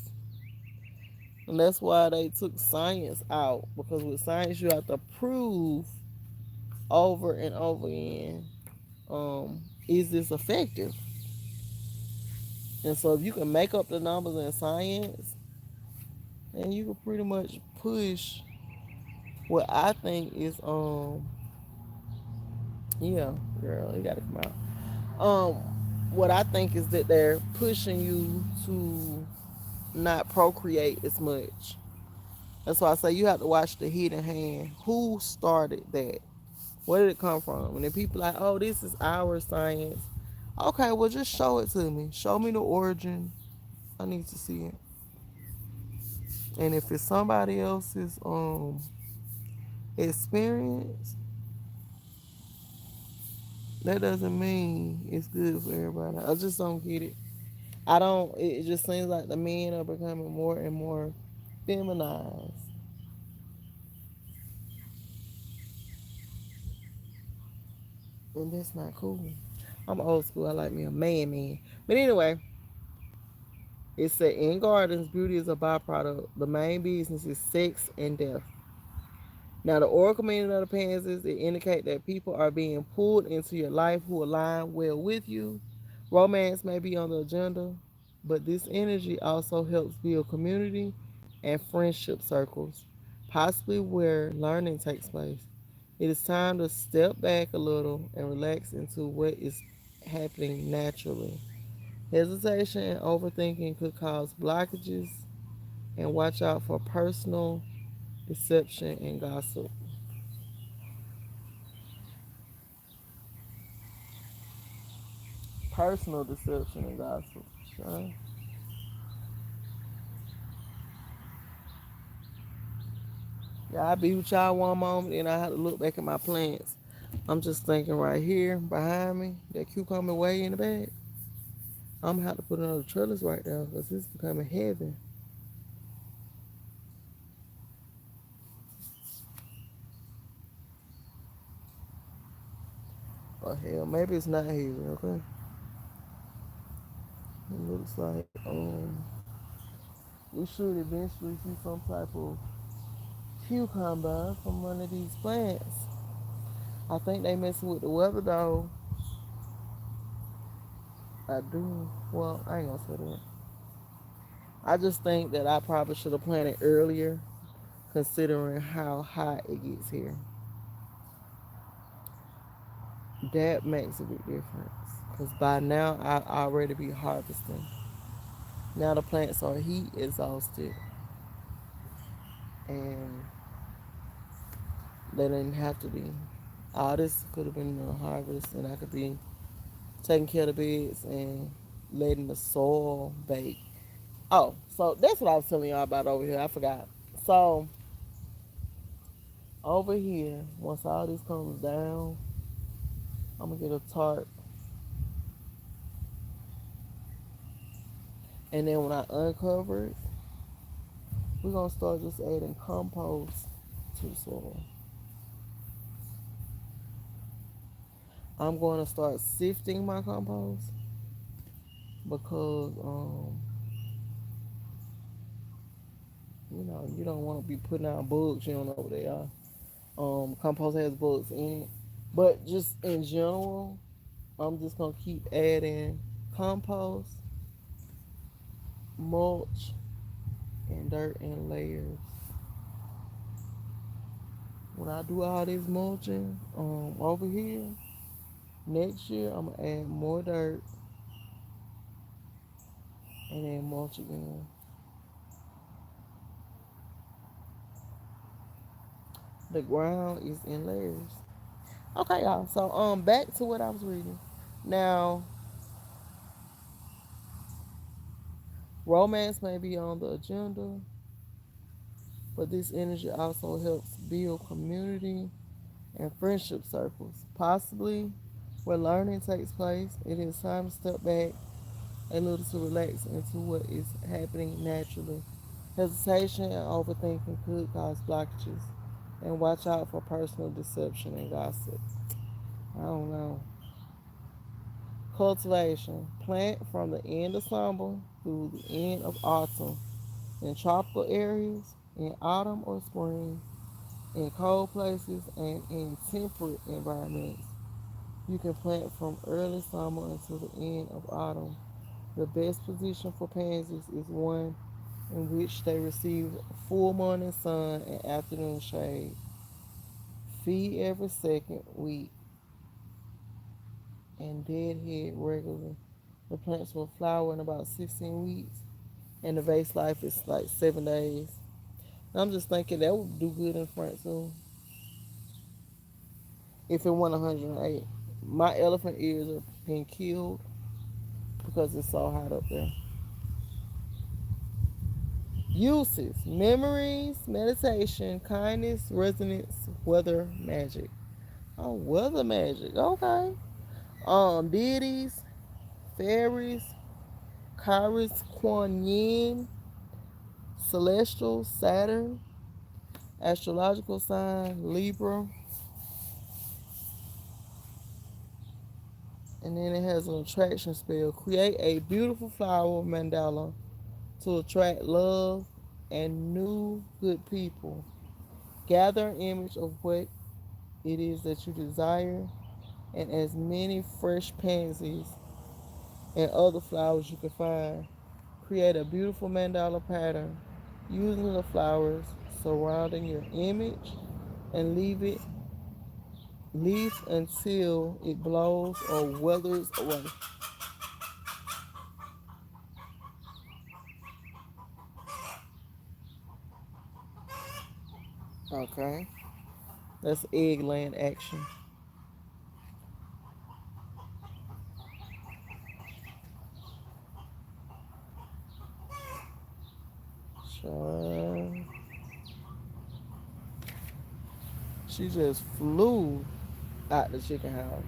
And that's why they took science out, because with science, you have to prove over and over again, is this effective? And so if you can make up the numbers in science, then you can pretty much push what I think is yeah, girl, you gotta come out. What I think is that they're pushing you to not procreate as much. That's why I say you have to watch the hidden hand. Who started that? Where did it come from? And then people like, oh, this is our science. Okay, well just show it to me. Show me the origin. I need to see it. And if it's somebody else's experience, that doesn't mean it's good for everybody. I just don't get it. I don't. It just seems like the men are becoming more and more feminized, and that's not cool. I'm old school. I like me a man, man. But anyway, it said in gardens, beauty is a byproduct. The main business is sex and death. Now, the oracle meaning of the pansies, it indicate that people are being pulled into your life who align well with you. Romance may be on the agenda, but this energy also helps build community and friendship circles, possibly where learning takes place. It is time to step back a little and relax into what is happening naturally. Hesitation and overthinking could cause blockages, and watch out for personal deception and gossip. Personal deception and gossip. So, yeah, I be with y'all one moment and I have to look back at my plants. I'm just thinking right here behind me, that cucumber way in the bag. I'm gonna have to put another trellis right there because it's becoming heavy. Oh hell, maybe it's not heavy, okay? It looks like we should eventually see some type of cucumber from one of these plants. I think they messing with the weather though. I do. Well, I ain't gonna say that. I just think that I probably should have planted earlier, considering how hot it gets here. That makes a big difference. Because by now, I already be harvesting. Now the plants are heat exhausted, and they didn't have to be. All this could have been a harvest, and I could be taking care of the beds and letting the soil bake. Oh, so that's what I was telling y'all about over here. I forgot. So over here, once all this comes down, I'm gonna get a tarp, and then when I uncover it, we're gonna start just adding compost to the soil. I'm going to start sifting my compost because you don't want to be putting out bugs. You don't know what they are. Compost has bugs in it, but just in general, I'm just gonna keep adding compost, mulch, and dirt in layers. When I do all this mulching over here, next year I'm gonna add more dirt and then mulch again. The ground is in layers. Okay, y'all. So back to what I was reading. Now, romance may be on the agenda, but this energy also helps build community and friendship circles. Possibly where learning takes place, it is time to step back a little to relax into what is happening naturally. Hesitation and overthinking could cause blockages. And watch out for personal deception and gossip. I don't know. Cultivation. Plant from the end of summer through the end of autumn in tropical areas, in autumn or spring, in cold places, and in temperate environments. You can plant from early summer until the end of autumn. The best position for pansies is one in which they receive full morning sun and afternoon shade. Feed every second week and deadhead regularly. The plants will flower in about 16 weeks, and the vase life is like 7 days. I'm just thinking that would do good in front too if it went 108. My elephant ears are being killed because it's so hot up there. Uses: memories, meditation, kindness, resonance, weather magic. Oh, weather magic. Okay. Deities, fairies, Kairos, Kuan Yin, celestial, Saturn, astrological sign, Libra, and then it has an attraction spell. Create a beautiful flower mandala to attract love and new good people. Gather an image of what it is that you desire and as many fresh pansies and other flowers you can find. Create a beautiful mandala pattern using the flowers surrounding your image and leave until it blows or withers away. Okay, that's eggland action. Sure. She just flew out the chicken house.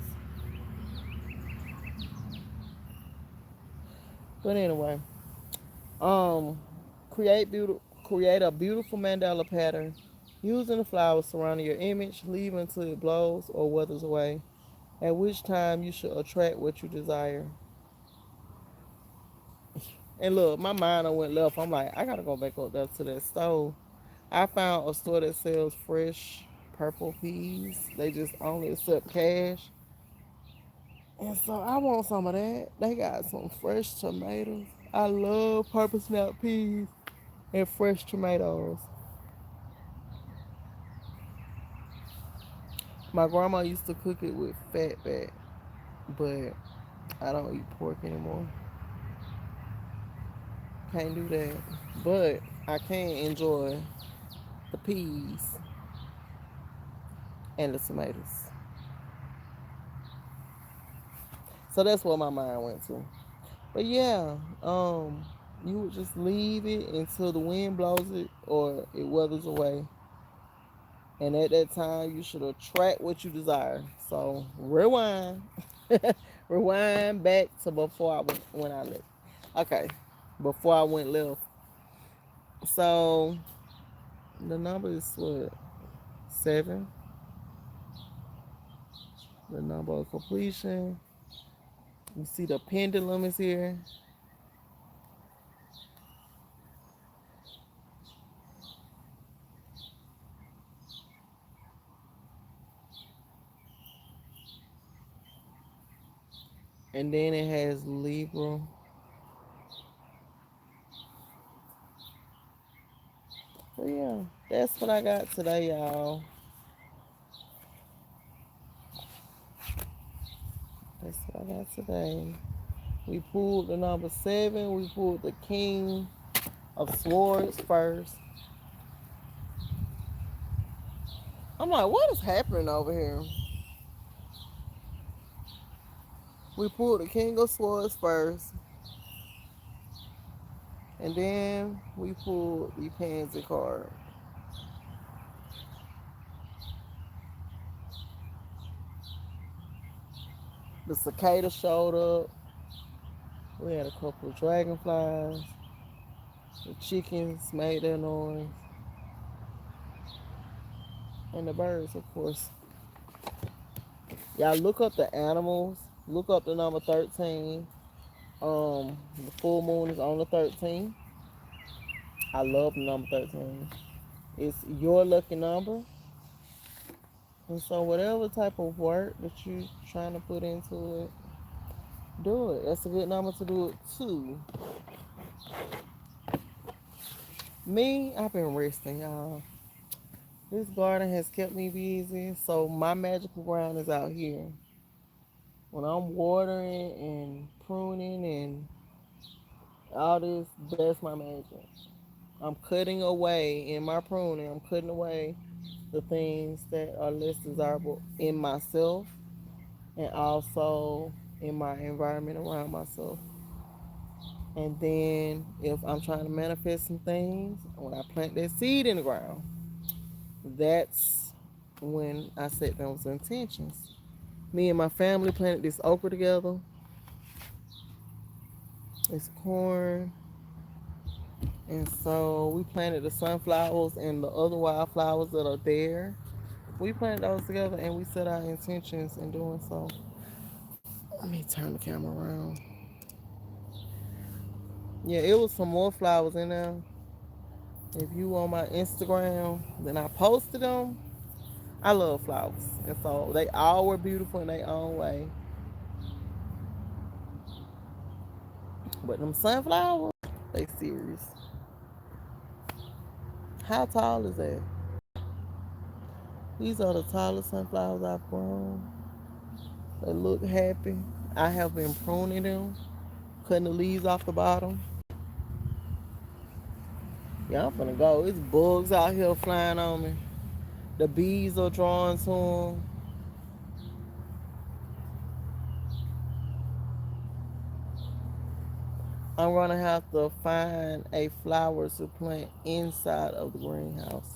But anyway, um, create a beautiful mandala pattern using the flowers surrounding your image. Leave until it blows or withers away. At which time you should attract what you desire. And look, my mind I went left. I'm like, I gotta go back up there to that stove. I found a store that sells fresh purple peas. They just only accept cash. And so I want some of that. They got some fresh tomatoes. I love purple snap peas and fresh tomatoes. My grandma used to cook it with fat back, but I don't eat pork anymore. Can't do that. But I can enjoy the peas and the tomatoes. So that's what my mind went to. But yeah, you would just leave it until the wind blows it or it weathers away. And at that time, you should attract what you desire. So rewind, rewind back to before I went when I left. Okay, before I went left. So the number is what 7. The number of completion. You see the pendulum is here. And then it has Libra. So yeah, that's what I got today, y'all. That's what I got today. We pulled the number 7. We pulled the King of Swords first. I'm like, what is happening over here? We pulled the King of Swords first. And then we pulled the Pansy card. The cicada showed up. We had a couple of dragonflies. The chickens made their noise. And the birds, of course. Y'all look up the animals. Look up the number 13. The full moon is on the 13th. I love the number 13. It's your lucky number. And so whatever type of work that you're trying to put into it, do it. That's a good number to do it too. Me, I've been resting, y'all. This garden has kept me busy. So my magical ground is out here. When I'm watering and pruning and all this, that's my magic. I'm cutting away in my pruning. I'm cutting away the things that are less desirable in myself and also in my environment around myself. And then if I'm trying to manifest some things, when I plant that seed in the ground, that's when I set those intentions. Me and my family planted this okra together. It's corn. And so we planted the sunflowers and the other wildflowers that are there. We planted those together and we set our intentions in doing so. Let me turn the camera around. Yeah, it was some more flowers in there. If you on my Instagram, then I posted them. I love flowers. And so they all were beautiful in their own way. But them sunflowers, they serious. How tall is that? These are the tallest sunflowers I've grown. They look happy. I have been pruning them, cutting the leaves off the bottom. Yeah, I'm finna go. It's bugs out here flying on me. The bees are drawn to them. I'm gonna have to find a flower to plant inside of the greenhouse.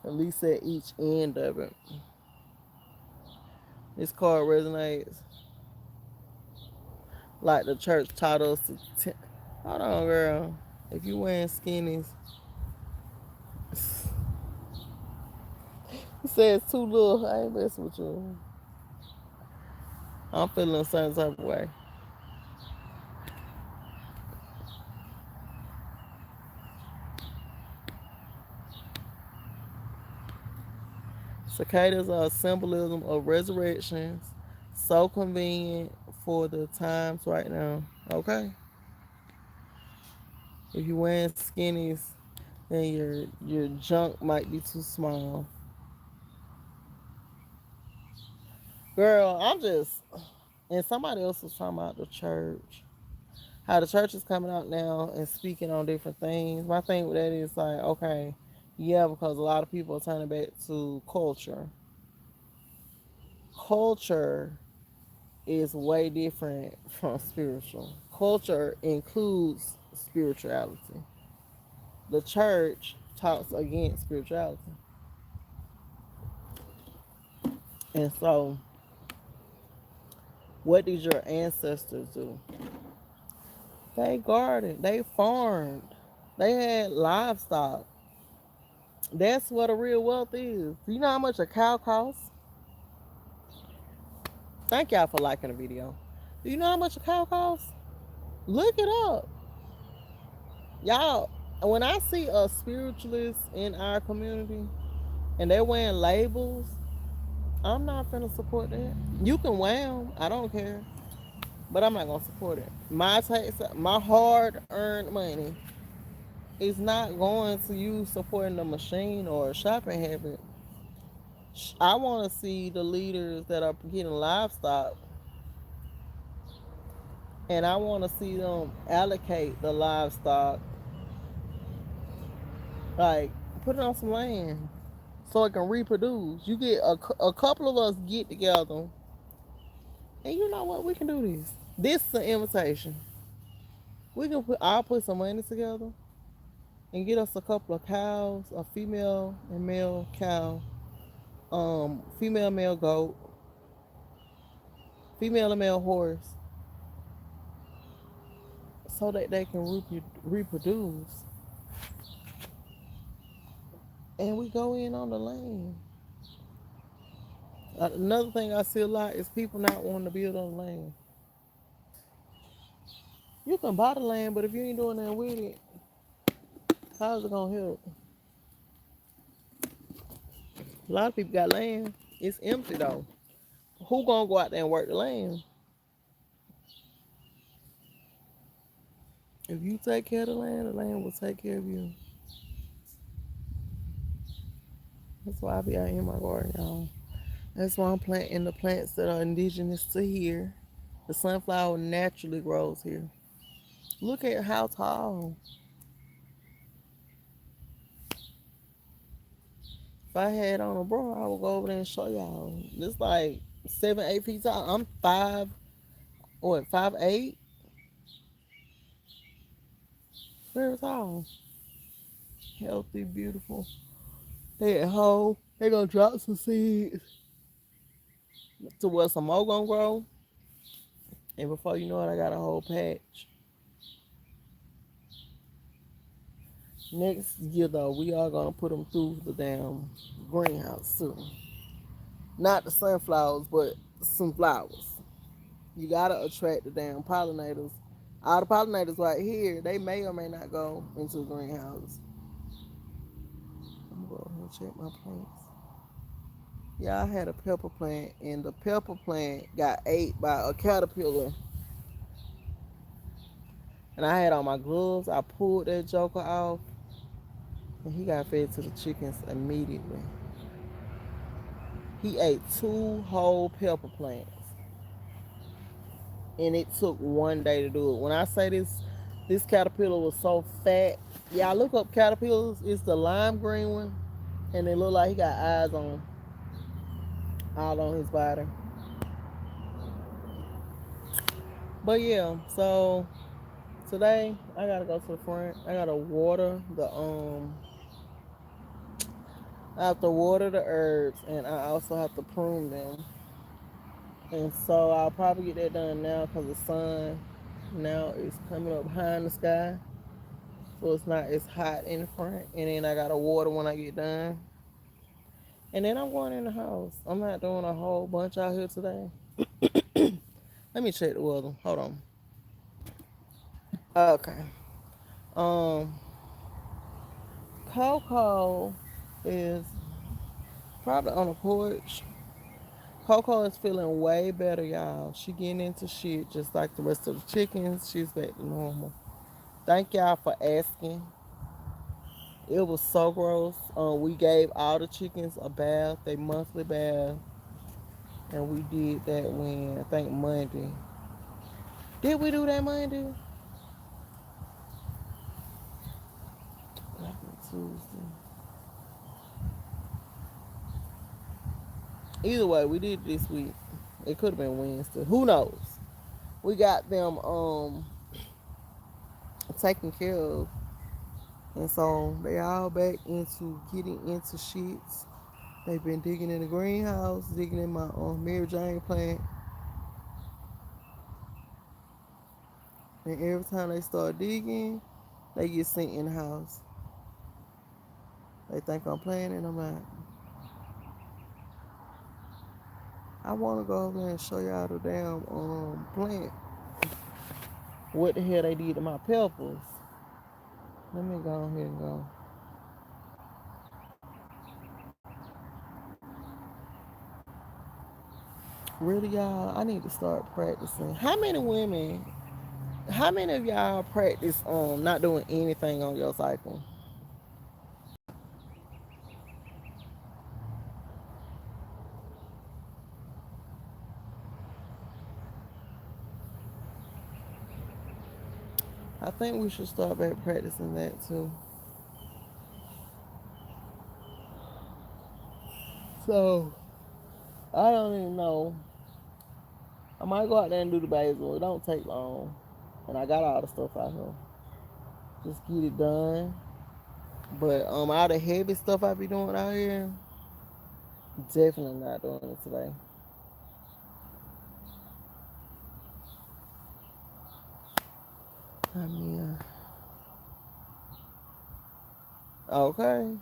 At least at each end of it. This card resonates like the church taught us to. Hold on, girl. If you wearing skinnies, it says too little. I ain't messing with you. I'm feeling a certain type of way. Cicadas are a symbolism of resurrections. So convenient for the times right now. Okay. If you're wearing skinnies, then your junk might be too small. Girl, I'm just and somebody else was talking about the church. How the church is coming out now and speaking on different things. My thing with that is like, okay, Yeah, because a lot of people are turning back to culture. Culture is way different from spiritual. Culture includes spirituality. The church talks against spirituality. And so, what did your ancestors do? They gardened, they farmed, they had livestock. That's what a real wealth is. Do you know how much a cow costs? Thank y'all for liking the video. Do you know how much a cow costs? Look it up. Y'all, when I see a spiritualist in our community and they're wearing labels, I'm not gonna support that. You can wear them, I don't care, but I'm not gonna support it. My hard-earned money is not going to you supporting the machine or a shopping habit. I want to see the leaders that are getting livestock, and I want to see them allocate the livestock, like put it on some land so it can reproduce. You get a couple of us get together, and you know what? We can do this. This is an invitation. I'll put some money together and get us a couple of cows, a female and male cow, female male goat, female and male horse, so that they can reproduce. And we go in on the land. Another thing I see a lot is people not wanting to build on the land. You can buy the land, but if you ain't doing nothing with it, how's it gonna help? A lot of people got land. It's empty though. Who gonna go out there and work the land? If you take care of the land will take care of you. That's why I be out here in my garden, y'all. That's why I'm planting the plants that are indigenous to here. The sunflower naturally grows here. Look at how tall. If I had on a bra, I would go over there and show y'all. It's like 7, 8 feet tall. I'm 5'8"? Very tall. Healthy, beautiful. They at home. They gonna drop some seeds to where some more gonna grow. And before you know it, I got a whole patch. Next year though, we are gonna put them through the damn greenhouse soon. Not the sunflowers, but some flowers. You gotta attract the damn pollinators. All the pollinators right here, they may or may not go into the greenhouse. I'm gonna go ahead and check my plants. Yeah, I had a pepper plant, and the pepper plant got ate by a caterpillar. And I had on my gloves. I pulled that joker off, and he got fed to the chickens immediately. He ate 2 whole pepper plants, and it took 1 day to do it. When I say this caterpillar was so fat. Y'all look up caterpillars. It's the lime green one, and it look like he got eyes on all on his body. But yeah, so today I gotta go to the front. I gotta water the I have to water the herbs, and I also have to prune them. And so I'll probably get that done now because the sun now is coming up high in the sky, so it's not as hot in the front. And then I gotta water when I get done. And then I'm going in the house. I'm not doing a whole bunch out here today. Let me check the weather. Hold on. Okay. Um, Coco is probably on the porch. Coco is feeling way better, y'all. She getting into shit just like the rest of the chickens. She's back to normal. Thank y'all for asking. It was so gross. We gave all the chickens a bath, a monthly bath, and we did that when I think Monday. Did we do that Monday? Tuesday. Either way, we did it this week. It could have been Wednesday. Who knows? We got them taken care of, and so they all back into getting into shits. They've been digging in the greenhouse, digging in my Mary Jane plant, and every time they start digging, they get sent in the house. They think I'm playing and I'm not. I want to go over there and show y'all the damn plant. What the hell they did to my peppers. Let me go ahead and go. Really, y'all, I need to start practicing. How many of y'all practice not doing anything on your cycle? I think we should start back practicing that too. So, I don't even know. I might go out there and do the basil. It don't take long. And I got all the stuff out here. Just get it done. But all the heavy stuff I be doing out here, definitely not doing it today. I mean, okay.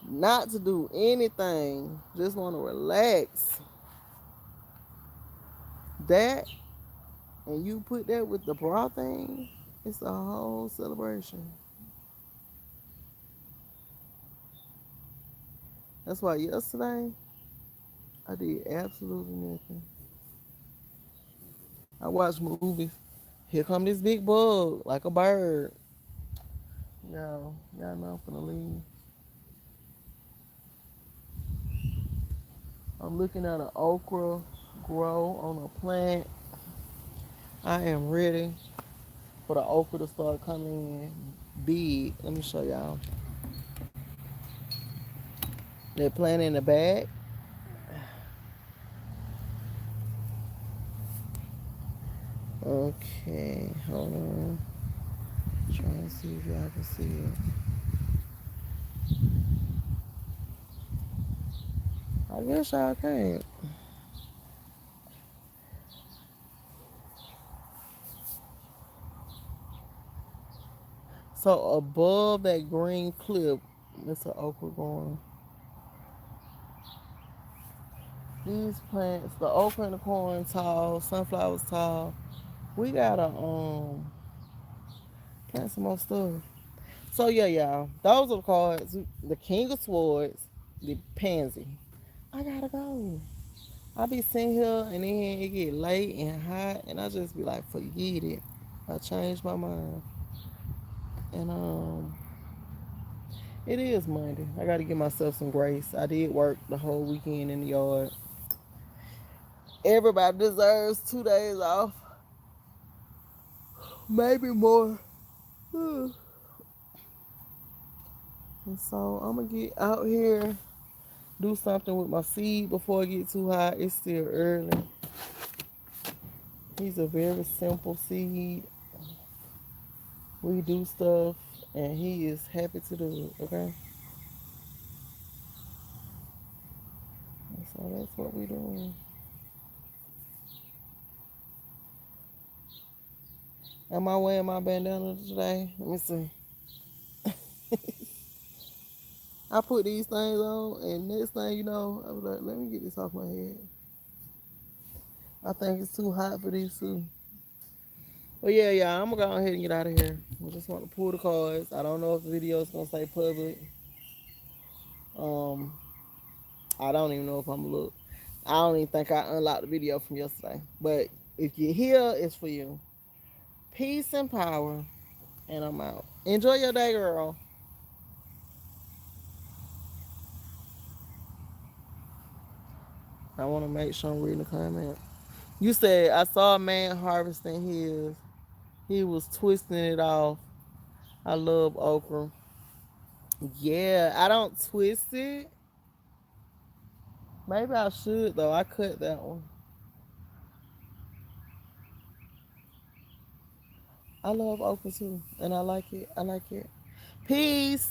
Not to do anything. Just want to relax. That, and you put that with the bra thing, it's a whole celebration. That's why yesterday, I did absolutely nothing. I watched movies. Here come this big bug, like a bird. Y'all know I'm finna leave. I'm looking at an okra grow on a plant. I am ready for the okra to start coming in big. Let me show y'all. They're planting in the bag. Okay, hold on. Trying to see if y'all can see it. I guess y'all can't. So above that green clip, it's an okra growing. These plants, the okra and the corn tall, sunflowers tall. We gotta plant some more stuff. So yeah, y'all. Those are the cards. The King of Swords, the Pansy. I gotta go. I be sitting here and then it get late and hot and I just be like, forget it. I changed my mind. And it is Monday. I gotta give myself some grace. I did work the whole weekend in the yard. Everybody deserves 2 days off. Maybe more. And so I'm gonna get out here, do something with my seed before it get too hot. It's still early. He's a very simple seed. We do stuff and he is happy to do it, okay? And so that's what we doing. Am I wearing my bandana today? Let me see. I put these things on, and next thing you know, I was like, let me get this off my head. I think it's too hot for these two. But yeah, I'm gonna go ahead and get out of here. I just want to pull the cards. I don't know if the video is gonna say public. Um, I don't even know if I'm gonna look. I don't even think I unlocked the video from yesterday. But if you're here, it's for you. Peace and power, and I'm out. Enjoy your day, girl. I want to make sure I'm reading the comment. You said I saw a man harvesting his. He was twisting it off. I love okra. Yeah, I don't twist it. Maybe I should though. I cut that one. I love okra too, and I like it. I like it. Peace.